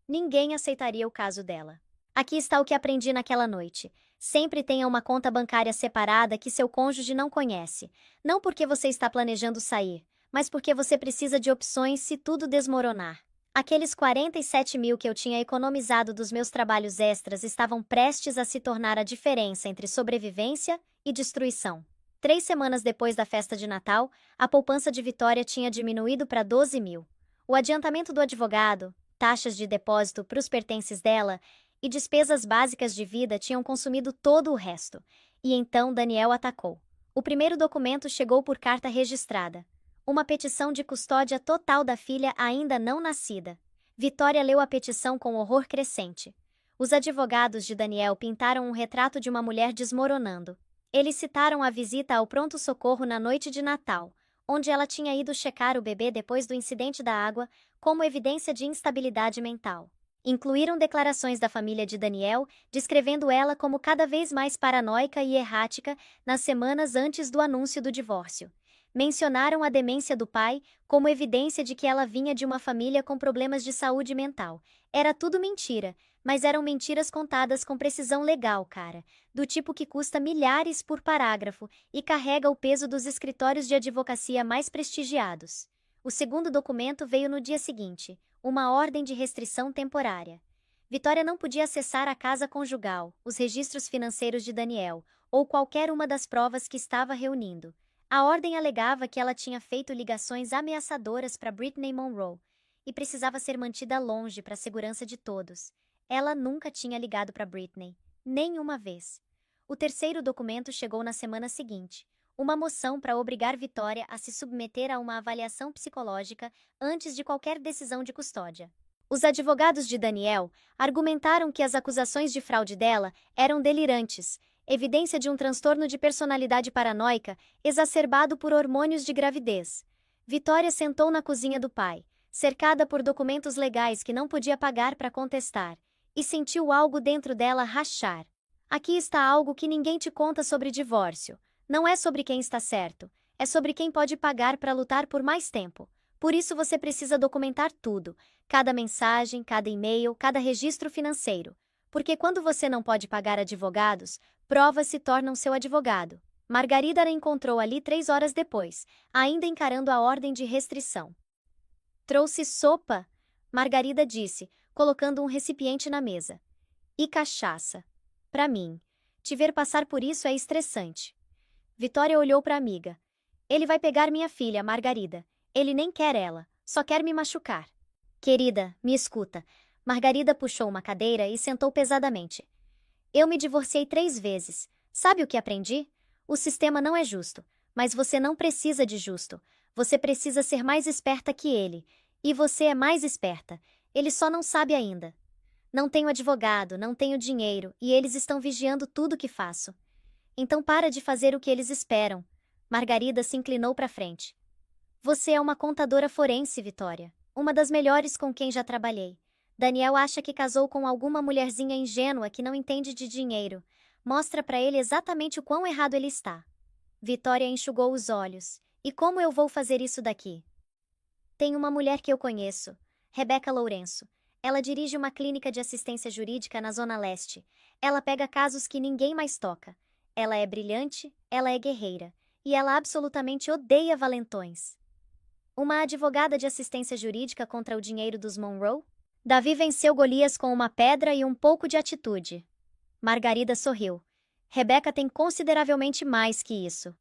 Ninguém aceitaria o caso dela. Aqui está o que aprendi naquela noite. Sempre tenha uma conta bancária separada que seu cônjuge não conhece. Não porque você está planejando sair, mas porque você precisa de opções se tudo desmoronar. Aqueles 47 mil que eu tinha economizado dos meus trabalhos extras estavam prestes a se tornar a diferença entre sobrevivência e destruição. 3 semanas depois da festa de Natal, a poupança de Vitória tinha diminuído para 12 mil. O adiantamento do advogado, taxas de depósito para os pertences dela e despesas básicas de vida tinham consumido todo o resto. E então Daniel atacou. O primeiro documento chegou por carta registrada. Uma petição de custódia total da filha ainda não nascida. Vitória leu a petição com horror crescente. Os advogados de Daniel pintaram um retrato de uma mulher desmoronando. Eles citaram a visita ao pronto-socorro na noite de Natal, onde ela tinha ido checar o bebê depois do incidente da água, como evidência de instabilidade mental. Incluíram declarações da família de Daniel, descrevendo ela como cada vez mais paranoica e errática nas semanas antes do anúncio do divórcio. Mencionaram a demência do pai como evidência de que ela vinha de uma família com problemas de saúde mental. Era tudo mentira, mas eram mentiras contadas com precisão legal, cara, do tipo que custa milhares por parágrafo e carrega o peso dos escritórios de advocacia mais prestigiados. O segundo documento veio no dia seguinte, uma ordem de restrição temporária. Vitória não podia acessar a casa conjugal, os registros financeiros de Daniel, ou qualquer uma das provas que estava reunindo. A ordem alegava que ela tinha feito ligações ameaçadoras para Britney Monroe e precisava ser mantida longe para a segurança de todos. Ela nunca tinha ligado para Britney, nem uma vez. O terceiro documento chegou na semana seguinte. uma moção para obrigar Vitória a se submeter a uma avaliação psicológica antes de qualquer decisão de custódia. Os advogados de Daniel argumentaram que as acusações de fraude dela eram delirantes, evidência de um transtorno de personalidade paranoica exacerbado por hormônios de gravidez. Vitória sentou na cozinha do pai, cercada por documentos legais que não podia pagar para contestar, e sentiu algo dentro dela rachar. Aqui está algo que ninguém te conta sobre divórcio. Não é sobre quem está certo, é sobre quem pode pagar para lutar por mais tempo. Por isso você precisa documentar tudo, cada mensagem, cada e-mail, cada registro financeiro. Porque quando você não pode pagar advogados, provas se tornam seu advogado. Margarida a encontrou ali 3 horas depois, ainda encarando a ordem de restrição. Trouxe sopa, Margarida disse, colocando um recipiente na mesa. E cachaça. Para mim. Te ver passar por isso é estressante. Vitória olhou para a amiga. Ele vai pegar minha filha, Margarida. Ele nem quer ela, só quer me machucar. Querida, me escuta. Margarida puxou uma cadeira e sentou pesadamente. Eu me divorciei 3 vezes. Sabe o que aprendi? O sistema não é justo, mas você não precisa de justo. Você precisa ser mais esperta que ele. E você é mais esperta. Ele só não sabe ainda. Não tenho advogado, não tenho dinheiro, e eles estão vigiando tudo que faço. Então para de fazer o que eles esperam. Margarida se inclinou para frente. Você é uma contadora forense, Vitória. Uma das melhores com quem já trabalhei. Daniel acha que casou com alguma mulherzinha ingênua que não entende de dinheiro. Mostra para ele exatamente o quão errado ele está. Vitória enxugou os olhos. E como eu vou fazer isso daqui? Tem uma mulher que eu conheço, Rebeca Lourenço. Ela dirige uma clínica de assistência jurídica na Zona Leste. Ela pega casos que ninguém mais toca. Ela é brilhante, ela é guerreira. E ela absolutamente odeia valentões. Uma advogada de assistência jurídica contra o dinheiro dos Monroe? Davi venceu Golias com uma pedra e um pouco de atitude. Margarida sorriu. Rebeca tem consideravelmente mais que isso.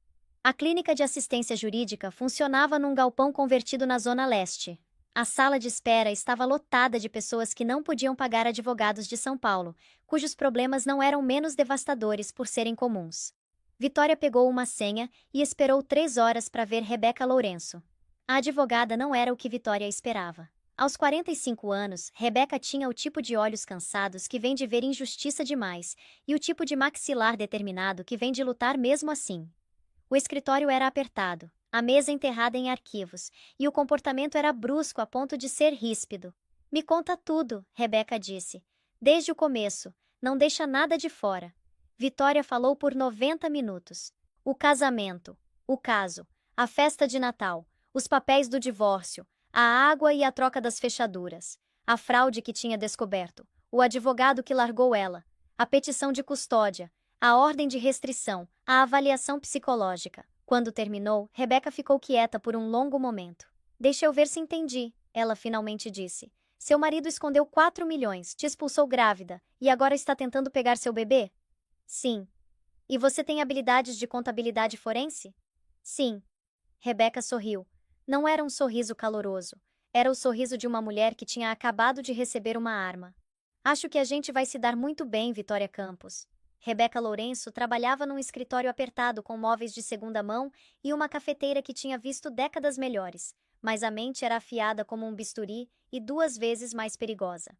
A clínica de assistência jurídica funcionava num galpão convertido na Zona Leste. A sala de espera estava lotada de pessoas que não podiam pagar advogados de São Paulo, cujos problemas não eram menos devastadores por serem comuns. Vitória pegou uma senha e esperou 3 horas para ver Rebeca Lourenço. A advogada não era o que Vitória esperava. Aos 45 anos, Rebeca tinha o tipo de olhos cansados que vem de ver injustiça demais e o tipo de maxilar determinado que vem de lutar mesmo assim. O escritório era apertado, a mesa enterrada em arquivos, e o comportamento era brusco a ponto de ser ríspido. Me conta tudo, Rebeca disse. Desde o começo, não deixa nada de fora. Vitória falou por 90 minutos. O casamento, o caso, a festa de Natal, os papéis do divórcio, a água e a troca das fechaduras, a fraude que tinha descoberto, o advogado que largou ela, a petição de custódia, a ordem de restrição, a avaliação psicológica. Quando terminou, Rebeca ficou quieta por um longo momento. Deixa eu ver se entendi, ela finalmente disse. Seu marido escondeu 4 milhões, te expulsou grávida, e agora está tentando pegar seu bebê? Sim. E você tem habilidades de contabilidade forense? Sim. Rebeca sorriu. Não era um sorriso caloroso. Era o sorriso de uma mulher que tinha acabado de receber uma arma. Acho que a gente vai se dar muito bem, Vitória Campos. Rebeca Lourenço trabalhava num escritório apertado com móveis de segunda mão e uma cafeteira que tinha visto décadas melhores, mas a mente era afiada como um bisturi e 2 vezes mais perigosa.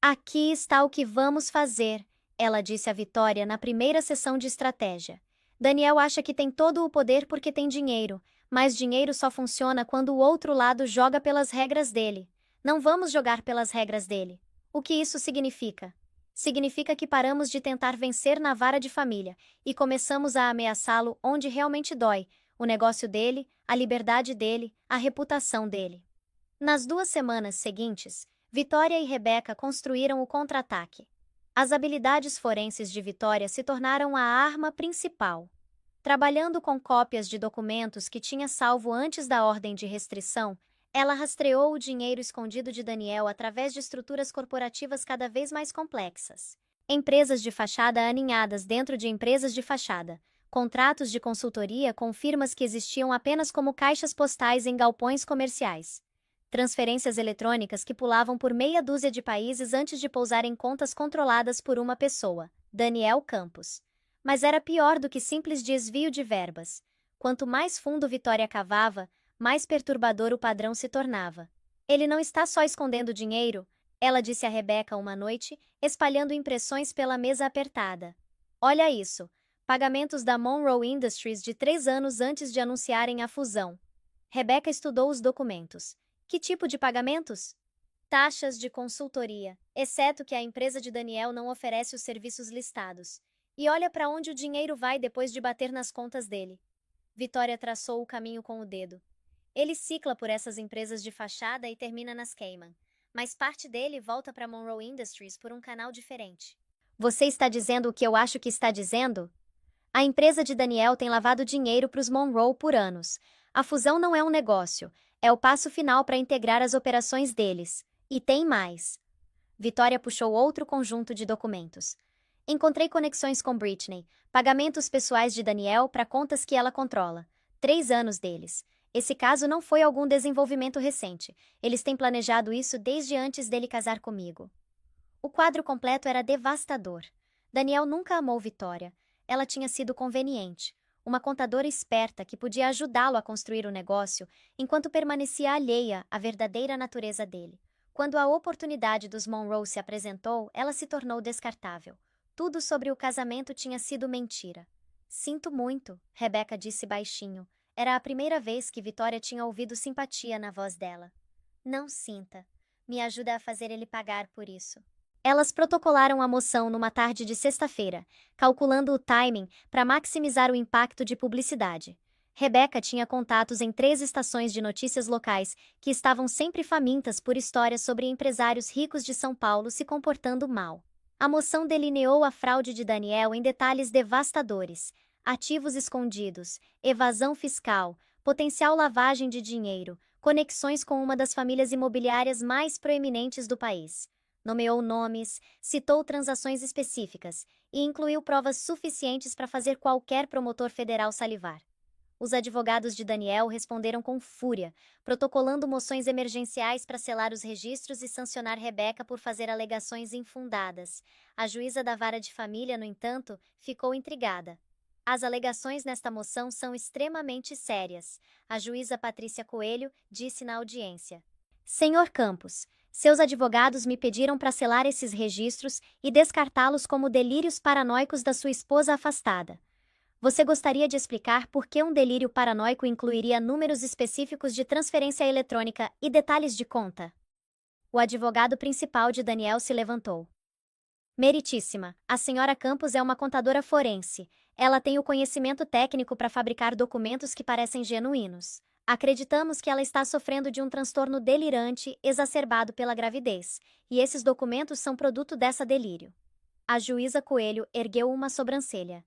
Aqui está o que vamos fazer, ela disse a Vitória na primeira sessão de estratégia. Daniel acha que tem todo o poder porque tem dinheiro, mas dinheiro só funciona quando o outro lado joga pelas regras dele. Não vamos jogar pelas regras dele. O que isso significa? Significa que paramos de tentar vencer na vara de família e começamos a ameaçá-lo onde realmente dói, o negócio dele, a liberdade dele, a reputação dele. Nas 2 semanas seguintes, Vitória e Rebeca construíram o contra-ataque. As habilidades forenses de Vitória se tornaram a arma principal. Trabalhando com cópias de documentos que tinha salvo antes da ordem de restrição, ela rastreou o dinheiro escondido de Daniel através de estruturas corporativas cada vez mais complexas. Empresas de fachada aninhadas dentro de empresas de fachada, contratos de consultoria com firmas que existiam apenas como caixas postais em galpões comerciais, transferências eletrônicas que pulavam por meia dúzia de países antes de pousar em contas controladas por uma pessoa, Daniel Campos. Mas era pior do que simples desvio de verbas. Quanto mais fundo Vitória cavava, mais perturbador o padrão se tornava. Ele não está só escondendo dinheiro, ela disse a Rebecca uma noite, espalhando impressões pela mesa apertada. Olha isso. Pagamentos da Monroe Industries de 3 anos antes de anunciarem a fusão. Rebecca estudou os documentos. Que tipo de pagamentos? Taxas de consultoria, exceto que a empresa de Daniel não oferece os serviços listados. E olha para onde o dinheiro vai depois de bater nas contas dele. Vitória traçou o caminho com o dedo. Ele cicla por essas empresas de fachada e termina nas Cayman. Mas parte dele volta para Monroe Industries por um canal diferente. Você está dizendo o que eu acho que está dizendo? A empresa de Daniel tem lavado dinheiro para os Monroe por anos. A fusão não é um negócio, é o passo final para integrar as operações deles. E tem mais. Vitória puxou outro conjunto de documentos. Encontrei conexões com Britney, pagamentos pessoais de Daniel para contas que ela controla. 3 anos deles. Esse caso não foi algum desenvolvimento recente. Eles têm planejado isso desde antes dele casar comigo. O quadro completo era devastador. Daniel nunca amou Vitória. Ela tinha sido conveniente, uma contadora esperta que podia ajudá-lo a construir o negócio enquanto permanecia alheia à verdadeira natureza dele. Quando a oportunidade dos Monroe se apresentou, ela se tornou descartável. Tudo sobre o casamento tinha sido mentira. Sinto muito, Rebecca disse baixinho. Era a primeira vez que Vitória tinha ouvido simpatia na voz dela. Não sinta. Me ajuda a fazer ele pagar por isso. Elas protocolaram a moção numa tarde de sexta-feira, calculando o timing para maximizar o impacto de publicidade. Rebecca tinha contatos em 3 estações de notícias locais que estavam sempre famintas por histórias sobre empresários ricos de São Paulo se comportando mal. A moção delineou a fraude de Daniel em detalhes devastadores: ativos escondidos, evasão fiscal, potencial lavagem de dinheiro, conexões com uma das famílias imobiliárias mais proeminentes do país. Nomeou nomes, citou transações específicas e incluiu provas suficientes para fazer qualquer promotor federal salivar. Os advogados de Daniel responderam com fúria, protocolando moções emergenciais para selar os registros e sancionar Rebecca por fazer alegações infundadas. A juíza da vara de família, no entanto, ficou intrigada. As alegações nesta moção são extremamente sérias, a juíza Patrícia Coelho disse na audiência. Senhor Campos, seus advogados me pediram para selar esses registros e descartá-los como delírios paranoicos da sua esposa afastada. Você gostaria de explicar por que um delírio paranoico incluiria números específicos de transferência eletrônica e detalhes de conta? O advogado principal de Daniel se levantou. Meritíssima, a senhora Campos é uma contadora forense. Ela tem o conhecimento técnico para fabricar documentos que parecem genuínos. Acreditamos que ela está sofrendo de um transtorno delirante exacerbado pela gravidez, e esses documentos são produto dessa delírio. A juíza Coelho ergueu uma sobrancelha.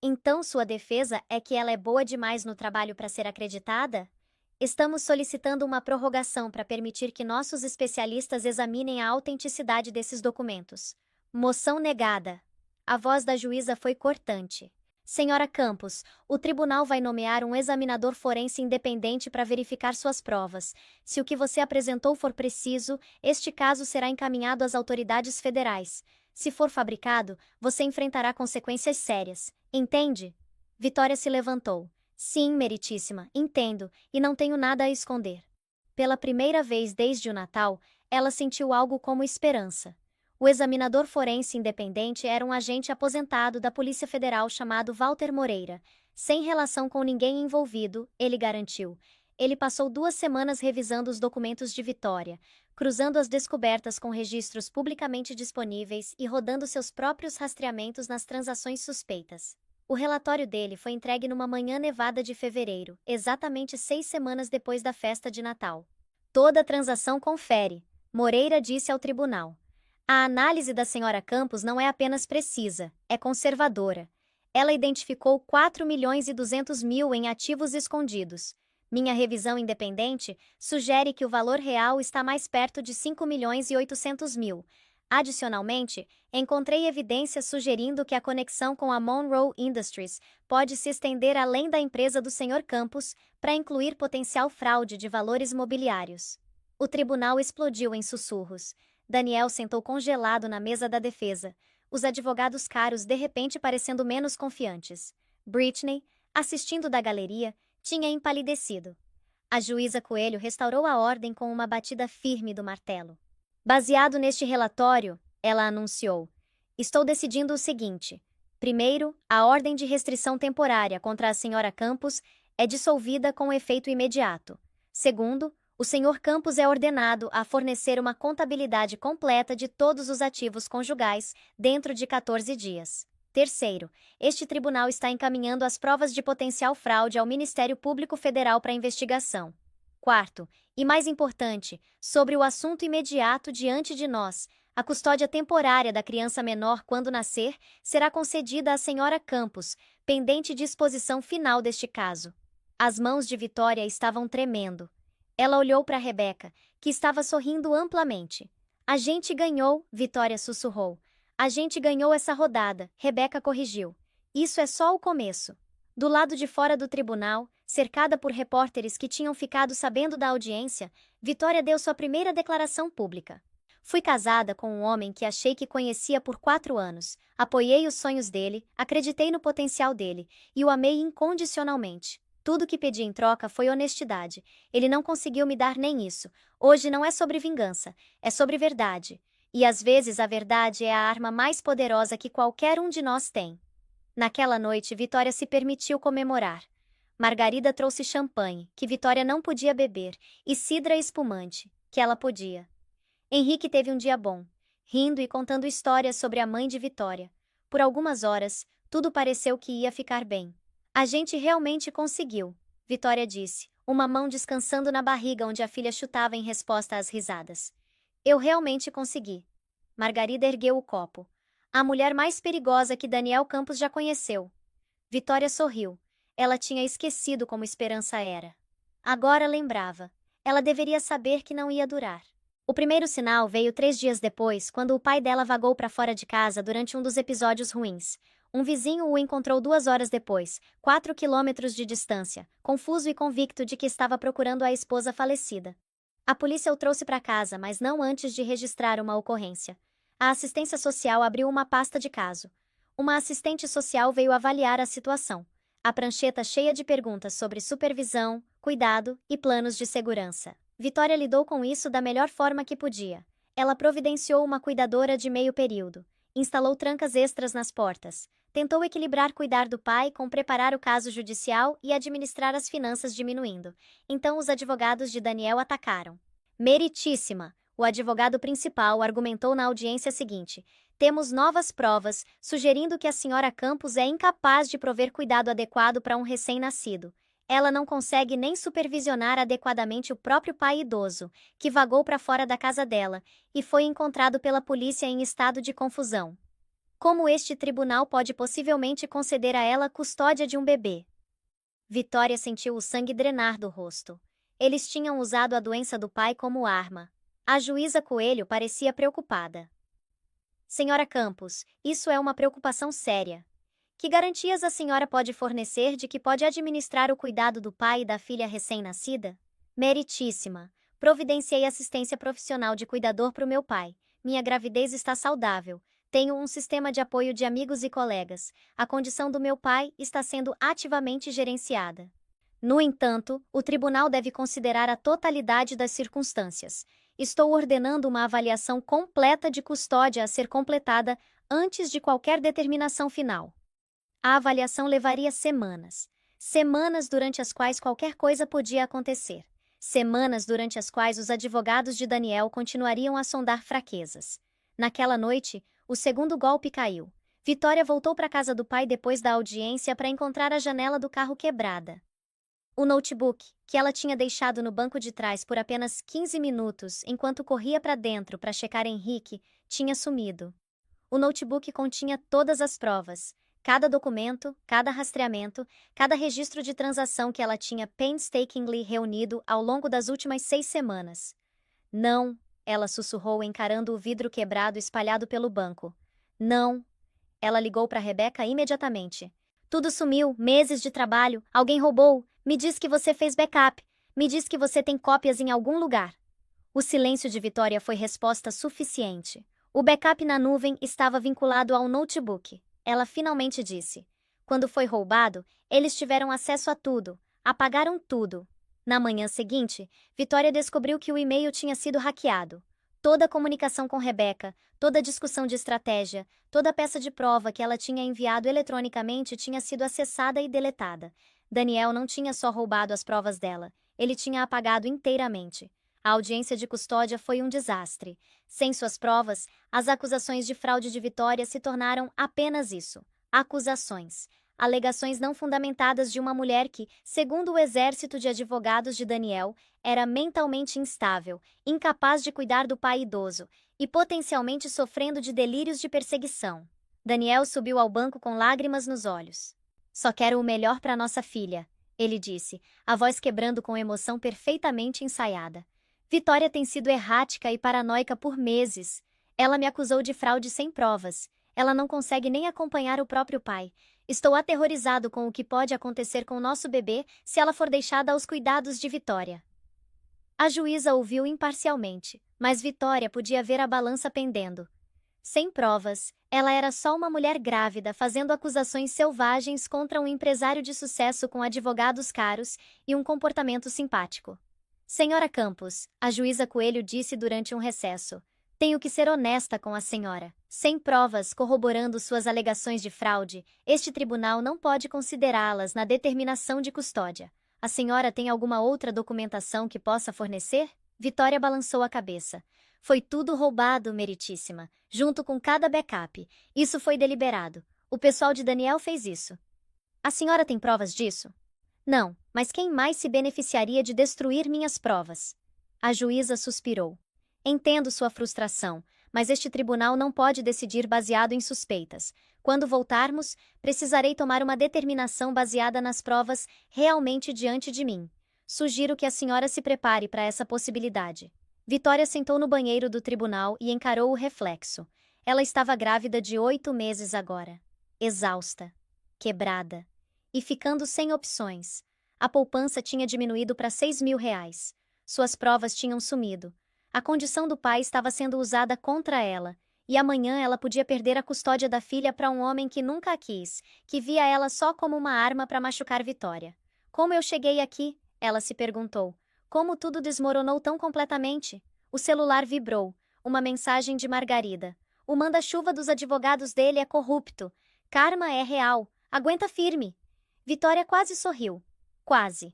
Então sua defesa é que ela é boa demais no trabalho para ser acreditada? Estamos solicitando uma prorrogação para permitir que nossos especialistas examinem a autenticidade desses documentos. Moção negada. A voz da juíza foi cortante. Senhora Campos, o tribunal vai nomear um examinador forense independente para verificar suas provas. Se o que você apresentou for preciso, este caso será encaminhado às autoridades federais. Se for fabricado, você enfrentará consequências sérias. Entende? Vitória se levantou. Sim, meritíssima, entendo, e não tenho nada a esconder. Pela primeira vez desde o Natal, ela sentiu algo como esperança. O examinador forense independente era um agente aposentado da Polícia Federal chamado Walter Moreira. Sem relação com ninguém envolvido, ele garantiu. Ele passou 2 semanas revisando os documentos de Vitória, cruzando as descobertas com registros publicamente disponíveis e rodando seus próprios rastreamentos nas transações suspeitas. O relatório dele foi entregue numa manhã nevada de fevereiro, exatamente 6 semanas depois da festa de Natal. Toda a transação confere, Moreira disse ao tribunal. A análise da senhora Campos não é apenas precisa, é conservadora. Ela identificou 4.200.000 em ativos escondidos. Minha revisão independente sugere que o valor real está mais perto de 5.800.000. Adicionalmente, encontrei evidências sugerindo que a conexão com a Monroe Industries pode se estender além da empresa do Sr. Campos para incluir potencial fraude de valores mobiliários. O tribunal explodiu em sussurros. Daniel sentou congelado na mesa da defesa, os advogados caros de repente parecendo menos confiantes. Britney, assistindo da galeria, tinha empalidecido. A juíza Coelho restaurou a ordem com uma batida firme do martelo. Baseado neste relatório, ela anunciou: estou decidindo o seguinte. Primeiro, a ordem de restrição temporária contra a senhora Campos é dissolvida com efeito imediato. Segundo, o senhor Campos é ordenado a fornecer uma contabilidade completa de todos os ativos conjugais dentro de 14 dias. Terceiro, este tribunal está encaminhando as provas de potencial fraude ao Ministério Público Federal para investigação. Quarto, e mais importante, sobre o assunto imediato diante de nós, a custódia temporária da criança menor quando nascer será concedida à senhora Campos, pendente disposição final deste caso. As mãos de Vitória estavam tremendo. Ela olhou para Rebeca, que estava sorrindo amplamente. A gente ganhou, Vitória sussurrou. A gente ganhou essa rodada, Rebeca corrigiu. Isso é só o começo. Do lado de fora do tribunal, cercada por repórteres que tinham ficado sabendo da audiência, Vitória deu sua primeira declaração pública. Fui casada com um homem que achei que conhecia por 4 anos, apoiei os sonhos dele, acreditei no potencial dele, e o amei incondicionalmente. Tudo que pedi em troca foi honestidade. Ele não conseguiu me dar nem isso. Hoje não é sobre vingança, é sobre verdade. E às vezes a verdade é a arma mais poderosa que qualquer um de nós tem. Naquela noite, Vitória se permitiu comemorar. Margarida trouxe champanhe, que Vitória não podia beber, e cidra espumante, que ela podia. Henrique teve um dia bom, rindo e contando histórias sobre a mãe de Vitória. Por algumas horas, tudo pareceu que ia ficar bem. A gente realmente conseguiu, Vitória disse, uma mão descansando na barriga onde a filha chutava em resposta às risadas. Eu realmente consegui. Margarida ergueu o copo. A mulher mais perigosa que Daniel Campos já conheceu. Vitória sorriu. Ela tinha esquecido como Esperança era. Agora lembrava. Ela deveria saber que não ia durar. O primeiro sinal veio 3 dias depois, quando o pai dela vagou para fora de casa durante um dos episódios ruins. Um vizinho o encontrou 2 horas depois, 4 quilômetros de distância, confuso e convicto de que estava procurando a esposa falecida. A polícia o trouxe para casa, mas não antes de registrar uma ocorrência. A assistência social abriu uma pasta de caso. Uma assistente social veio avaliar a situação. A prancheta cheia de perguntas sobre supervisão, cuidado e planos de segurança. Vitória lidou com isso da melhor forma que podia. Ela providenciou uma cuidadora de meio período, instalou trancas extras nas portas, tentou equilibrar cuidar do pai com preparar o caso judicial e administrar as finanças diminuindo. Então os advogados de Daniel atacaram. Meritíssima, o advogado principal argumentou na audiência seguinte: temos novas provas, sugerindo que a senhora Campos é incapaz de prover cuidado adequado para um recém-nascido. Ela não consegue nem supervisionar adequadamente o próprio pai idoso, que vagou para fora da casa dela, e foi encontrado pela polícia em estado de confusão. Como este tribunal pode possivelmente conceder a ela custódia de um bebê? Vitória sentiu o sangue drenar do rosto. Eles tinham usado a doença do pai como arma. A juíza Coelho parecia preocupada. Senhora Campos, isso é uma preocupação séria. Que garantias a senhora pode fornecer de que pode administrar o cuidado do pai e da filha recém-nascida? Meritíssima, providenciei assistência profissional de cuidador para o meu pai. Minha gravidez está saudável. Tenho um sistema de apoio de amigos e colegas. A condição do meu pai está sendo ativamente gerenciada. No entanto, o tribunal deve considerar a totalidade das circunstâncias. Estou ordenando uma avaliação completa de custódia a ser completada antes de qualquer determinação final. A avaliação levaria semanas. Semanas durante as quais qualquer coisa podia acontecer. Semanas durante as quais os advogados de Daniel continuariam a sondar fraquezas. Naquela noite, o segundo golpe caiu. Vitória voltou para a casa do pai depois da audiência para encontrar a janela do carro quebrada. O notebook, que ela tinha deixado no banco de trás por apenas 15 minutos enquanto corria para dentro para checar Henrique, tinha sumido. O notebook continha todas as provas. Cada documento, cada rastreamento, cada registro de transação que ela tinha painstakingly reunido ao longo das últimas 6 semanas. Não, ela sussurrou encarando o vidro quebrado espalhado pelo banco. Não. Ela ligou para Rebeca imediatamente. Tudo sumiu, meses de trabalho, alguém roubou. Me diz que você fez backup. Me diz que você tem cópias em algum lugar. O silêncio de Vitória foi resposta suficiente. O backup na nuvem estava vinculado ao notebook. Ela finalmente disse. Quando foi roubado, eles tiveram acesso a tudo, apagaram tudo. Na manhã seguinte, Vitória descobriu que o e-mail tinha sido hackeado. Toda a comunicação com Rebecca, toda a discussão de estratégia, toda a peça de prova que ela tinha enviado eletronicamente tinha sido acessada e deletada. Daniel não tinha só roubado as provas dela, ele tinha apagado inteiramente. A audiência de custódia foi um desastre. Sem suas provas, as acusações de fraude de Vitória se tornaram apenas isso: acusações. Alegações não fundamentadas de uma mulher que, segundo o exército de advogados de Daniel, era mentalmente instável, incapaz de cuidar do pai idoso e potencialmente sofrendo de delírios de perseguição. Daniel subiu ao banco com lágrimas nos olhos. Só quero o melhor para nossa filha, ele disse, a voz quebrando com emoção perfeitamente ensaiada. Vitória tem sido errática e paranoica por meses. Ela me acusou de fraude sem provas. Ela não consegue nem acompanhar o próprio pai. Estou aterrorizado com o que pode acontecer com nosso bebê se ela for deixada aos cuidados de Vitória. A juíza ouviu imparcialmente, mas Vitória podia ver a balança pendendo. Sem provas, ela era só uma mulher grávida fazendo acusações selvagens contra um empresário de sucesso com advogados caros e um comportamento simpático. Senhora Campos, a juíza Coelho disse durante um recesso, tenho que ser honesta com a senhora. Sem provas corroborando suas alegações de fraude, este tribunal não pode considerá-las na determinação de custódia. A senhora tem alguma outra documentação que possa fornecer? Vitória balançou a cabeça. Foi tudo roubado, meritíssima, junto com cada backup. Isso foi deliberado. O pessoal de Daniel fez isso. A senhora tem provas disso? Não, mas quem mais se beneficiaria de destruir minhas provas? A juíza suspirou. Entendo sua frustração, mas este tribunal não pode decidir baseado em suspeitas. Quando voltarmos, precisarei tomar uma determinação baseada nas provas realmente diante de mim. Sugiro que a senhora se prepare para essa possibilidade. Vitória sentou no banheiro do tribunal e encarou o reflexo. Ela estava grávida de 8 meses agora. Exausta. Quebrada. E ficando sem opções. A poupança tinha diminuído para R$ 6.000. Suas provas tinham sumido. A condição do pai estava sendo usada contra ela, e amanhã ela podia perder a custódia da filha para um homem que nunca a quis, que via ela só como uma arma para machucar Vitória. Como eu cheguei aqui? Ela se perguntou. Como tudo desmoronou tão completamente? O celular vibrou. Uma mensagem de Margarida. O manda-chuva dos advogados dele é corrupto. Karma é real. Aguenta firme. Vitória quase sorriu. Quase.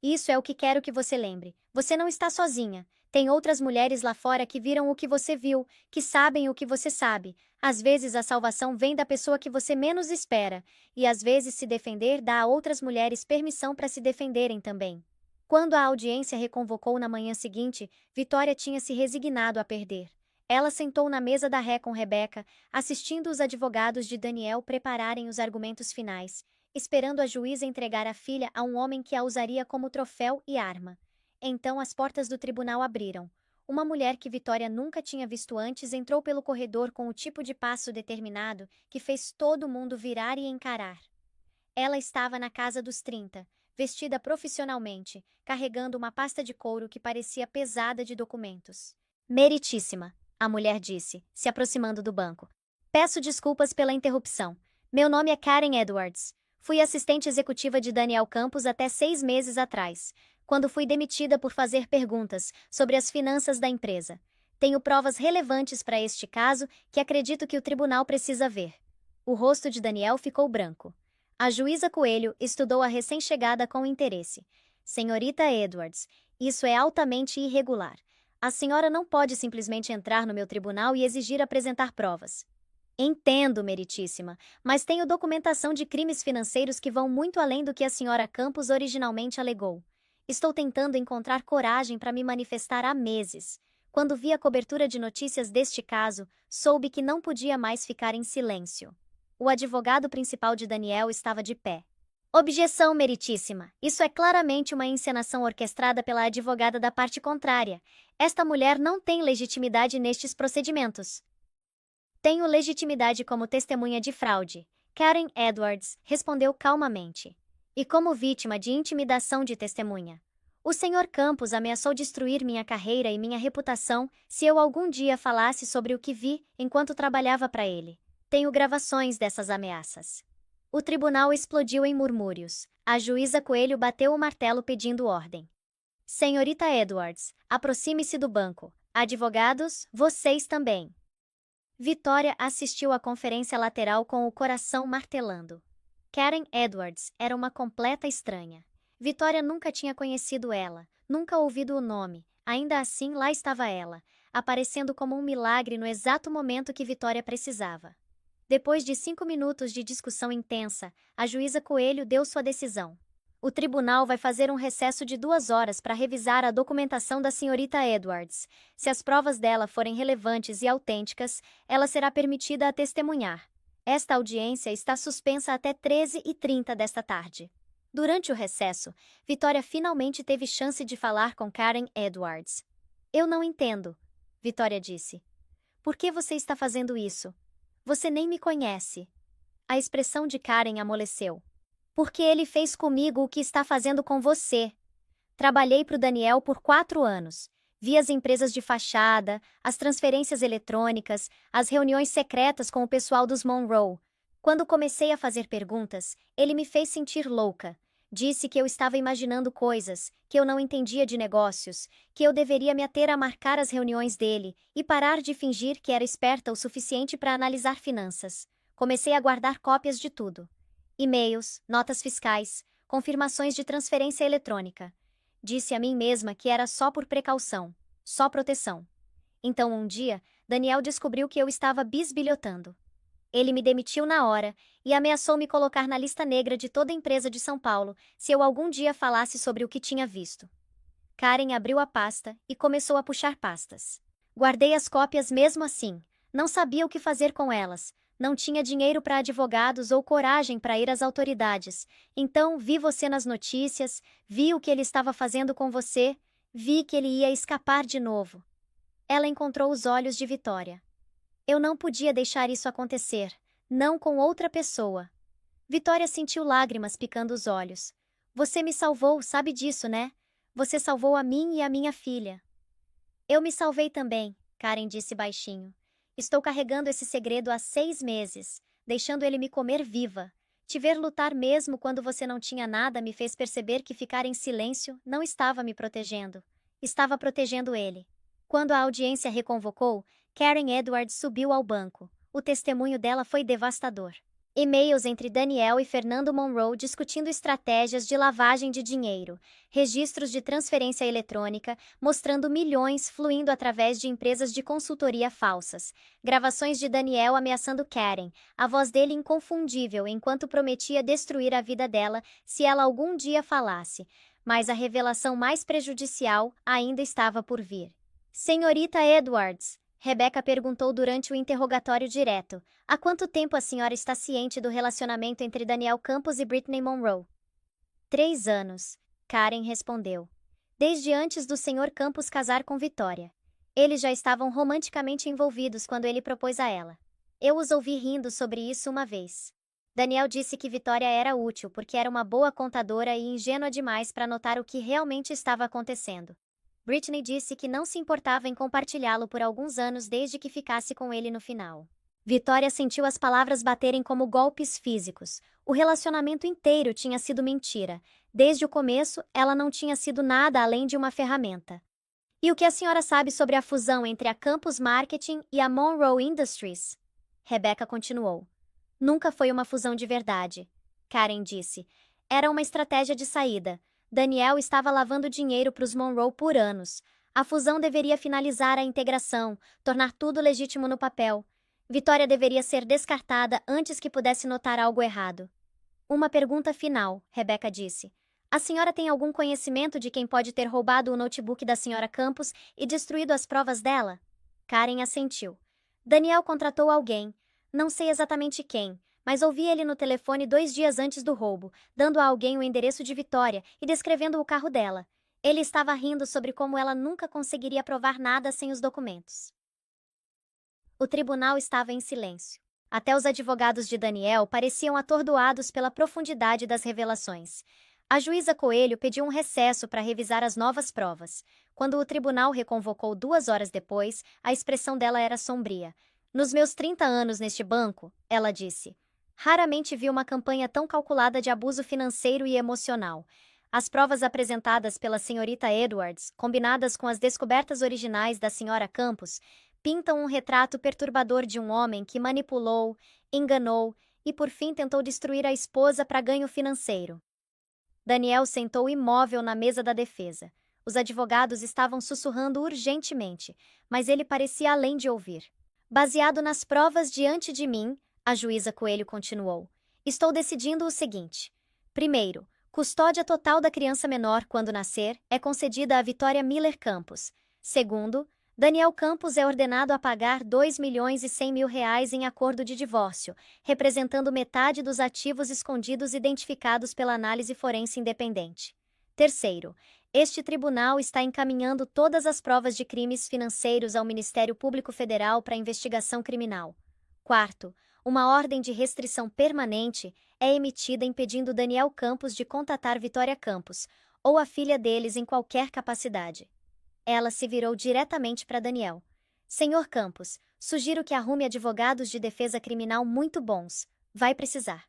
Isso é o que quero que você lembre. Você não está sozinha. Tem outras mulheres lá fora que viram o que você viu, que sabem o que você sabe. Às vezes a salvação vem da pessoa que você menos espera, e às vezes se defender dá a outras mulheres permissão para se defenderem também. Quando a audiência reconvocou na manhã seguinte, Vitória tinha se resignado a perder. Ela sentou na mesa da ré com Rebecca, assistindo os advogados de Daniel prepararem os argumentos finais, esperando a juíza entregar a filha a um homem que a usaria como troféu e arma. Então as portas do tribunal abriram. Uma mulher que Vitória nunca tinha visto antes entrou pelo corredor com o tipo de passo determinado que fez todo mundo virar e encarar. Ela estava na casa dos 30, vestida profissionalmente, carregando uma pasta de couro que parecia pesada de documentos. Meritíssima, a mulher disse, se aproximando do banco. Peço desculpas pela interrupção. Meu nome é Karen Edwards. Fui assistente executiva de Daniel Campos até 6 meses atrás, quando fui demitida por fazer perguntas sobre as finanças da empresa. Tenho provas relevantes para este caso que acredito que o tribunal precisa ver. O rosto de Daniel ficou branco. A juíza Coelho estudou a recém-chegada com interesse. Senhorita Edwards, isso é altamente irregular. A senhora não pode simplesmente entrar no meu tribunal e exigir apresentar provas. Entendo, meritíssima, mas tenho documentação de crimes financeiros que vão muito além do que a senhora Campos originalmente alegou. Estou tentando encontrar coragem para me manifestar há meses. Quando vi a cobertura de notícias deste caso, soube que não podia mais ficar em silêncio. O advogado principal de Daniel estava de pé. Objeção, meritíssima. Isso é claramente uma encenação orquestrada pela advogada da parte contrária. Esta mulher não tem legitimidade nestes procedimentos. Tenho legitimidade como testemunha de fraude. Karen Edwards respondeu calmamente. E como vítima de intimidação de testemunha. O Sr. Campos ameaçou destruir minha carreira e minha reputação se eu algum dia falasse sobre o que vi enquanto trabalhava para ele. Tenho gravações dessas ameaças. O tribunal explodiu em murmúrios. A juíza Coelho bateu o martelo pedindo ordem. Senhorita Edwards, aproxime-se do banco. Advogados, vocês também. Vitória assistiu à conferência lateral com o coração martelando. Karen Edwards era uma completa estranha. Vitória nunca tinha conhecido ela, nunca ouvido o nome. Ainda assim, lá estava ela, aparecendo como um milagre no exato momento que Vitória precisava. Depois de 5 minutos de discussão intensa, a juíza Coelho deu sua decisão. O tribunal vai fazer um recesso de 2 horas para revisar a documentação da senhorita Edwards. Se as provas dela forem relevantes e autênticas, ela será permitida a testemunhar. Esta audiência está suspensa até 13h30 desta tarde. Durante o recesso, Vitória finalmente teve chance de falar com Karen Edwards. Eu não entendo, Vitória disse. Por que você está fazendo isso? Você nem me conhece. A expressão de Karen amoleceu. Porque ele fez comigo o que está fazendo com você. Trabalhei para o Daniel por 4 anos. Vi as empresas de fachada, as transferências eletrônicas, as reuniões secretas com o pessoal dos Monroe. Quando comecei a fazer perguntas, ele me fez sentir louca. Disse que eu estava imaginando coisas, que eu não entendia de negócios, que eu deveria me ater a marcar as reuniões dele e parar de fingir que era esperta o suficiente para analisar finanças. Comecei a guardar cópias de tudo. E-mails, notas fiscais, confirmações de transferência eletrônica. Disse a mim mesma que era só por precaução, só proteção. Então um dia, Daniel descobriu que eu estava bisbilhotando. Ele me demitiu na hora e ameaçou me colocar na lista negra de toda a empresa de São Paulo se eu algum dia falasse sobre o que tinha visto. Karen abriu a pasta e começou a puxar pastas. Guardei as cópias mesmo assim. Não sabia o que fazer com elas. Não tinha dinheiro para advogados ou coragem para ir às autoridades. Então, vi você nas notícias, vi o que ele estava fazendo com você, vi que ele ia escapar de novo. Ela encontrou os olhos de Vitória. Eu não podia deixar isso acontecer, não com outra pessoa. Vitória sentiu lágrimas picando os olhos. Você me salvou, sabe disso, né? Você salvou a mim e a minha filha. Eu me salvei também, Karen disse baixinho. Estou carregando esse segredo há 6 meses, deixando ele me comer viva. Te ver lutar mesmo quando você não tinha nada me fez perceber que ficar em silêncio não estava me protegendo. Estava protegendo ele. Quando a audiência reconvocou, Karen Edwards subiu ao banco. O testemunho dela foi devastador. E-mails entre Daniel e Fernando Monroe discutindo estratégias de lavagem de dinheiro, registros de transferência eletrônica mostrando milhões fluindo através de empresas de consultoria falsas, gravações de Daniel ameaçando Karen, a voz dele inconfundível enquanto prometia destruir a vida dela se ela algum dia falasse, mas a revelação mais prejudicial ainda estava por vir. Senhorita Edwards, Rebecca perguntou durante o interrogatório direto. Há quanto tempo a senhora está ciente do relacionamento entre Daniel Campos e Brittany Monroe? 3 anos, Karen respondeu. Desde antes do Sr. Campos casar com Vitória. Eles já estavam romanticamente envolvidos quando ele propôs a ela. Eu os ouvi rindo sobre isso uma vez. Daniel disse que Vitória era útil porque era uma boa contadora e ingênua demais para notar o que realmente estava acontecendo. Brittany disse que não se importava em compartilhá-lo por alguns anos desde que ficasse com ele no final. Vitória sentiu as palavras baterem como golpes físicos. O relacionamento inteiro tinha sido mentira. Desde o começo, ela não tinha sido nada além de uma ferramenta. E o que a senhora sabe sobre a fusão entre a Campus Marketing e a Monroe Industries? Rebecca continuou. Nunca foi uma fusão de verdade, Karen disse. Era uma estratégia de saída. Daniel estava lavando dinheiro para os Monroe por anos. A fusão deveria finalizar a integração, tornar tudo legítimo no papel. Vitória deveria ser descartada antes que pudesse notar algo errado. Uma pergunta final, Rebecca disse. A senhora tem algum conhecimento de quem pode ter roubado o notebook da senhora Campos e destruído as provas dela? Karen assentiu. Daniel contratou alguém. Não sei exatamente quem. Mas ouvi ele no telefone 2 dias antes do roubo, dando a alguém o endereço de Vitória e descrevendo o carro dela. Ele estava rindo sobre como ela nunca conseguiria provar nada sem os documentos. O tribunal estava em silêncio. Até os advogados de Daniel pareciam atordoados pela profundidade das revelações. A juíza Coelho pediu um recesso para revisar as novas provas. Quando o tribunal reconvocou 2 horas depois, a expressão dela era sombria. Nos meus 30 anos neste banco, ela disse, Raramente vi uma campanha tão calculada de abuso financeiro e emocional. As provas apresentadas pela senhorita Edwards, combinadas com as descobertas originais da senhora Campos, pintam um retrato perturbador de um homem que manipulou, enganou e por fim tentou destruir a esposa para ganho financeiro. Daniel sentou imóvel na mesa da defesa. Os advogados estavam sussurrando urgentemente, mas ele parecia além de ouvir. Baseado nas provas diante de mim, a juíza Coelho continuou, estou decidindo o seguinte. Primeiro, custódia total da criança menor quando nascer é concedida a Vitória Miller Campos. Segundo, Daniel Campos é ordenado a pagar R$ 2.100.000 em acordo de divórcio, representando metade dos ativos escondidos identificados pela análise forense independente. Terceiro, este tribunal está encaminhando todas as provas de crimes financeiros ao Ministério Público Federal para investigação criminal. Quarto, uma ordem de restrição permanente é emitida impedindo Daniel Campos de contatar Vitória Campos, ou a filha deles em qualquer capacidade. Ela se virou diretamente para Daniel. Senhor Campos, sugiro que arrume advogados de defesa criminal muito bons. Vai precisar.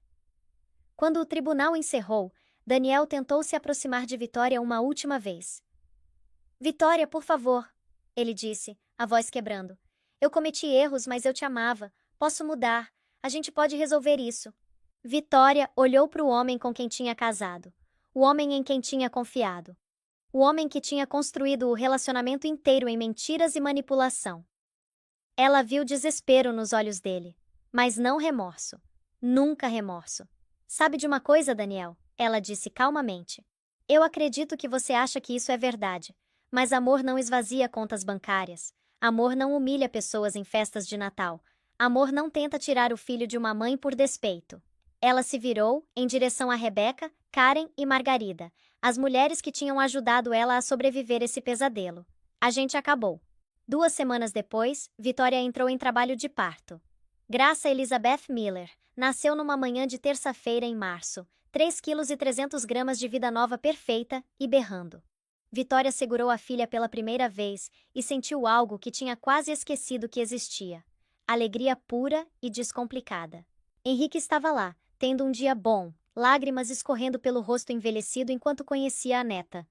Quando o tribunal encerrou, Daniel tentou se aproximar de Vitória uma última vez. Vitória, por favor, ele disse, a voz quebrando. Eu cometi erros, mas eu te amava. Posso mudar. A gente pode resolver isso. Vitória olhou para o homem com quem tinha casado. O homem em quem tinha confiado. O homem que tinha construído o relacionamento inteiro em mentiras e manipulação. Ela viu desespero nos olhos dele, mas não remorso. Nunca remorso. Sabe de uma coisa, Daniel? Ela disse calmamente. Eu acredito que você acha que isso é verdade, mas amor não esvazia contas bancárias. Amor não humilha pessoas em festas de Natal. Amor não tenta tirar o filho de uma mãe por despeito. Ela se virou em direção a Rebeca, Karen e Margarida, as mulheres que tinham ajudado ela a sobreviver esse pesadelo. A gente acabou. 2 semanas depois, Vitória entrou em trabalho de parto. Graça Elizabeth Miller nasceu numa manhã de terça-feira em março, 3,3 kg de vida nova perfeita e berrando. Vitória segurou a filha pela primeira vez e sentiu algo que tinha quase esquecido que existia. Alegria pura e descomplicada. Henrique estava lá, tendo um dia bom, lágrimas escorrendo pelo rosto envelhecido enquanto conhecia a neta.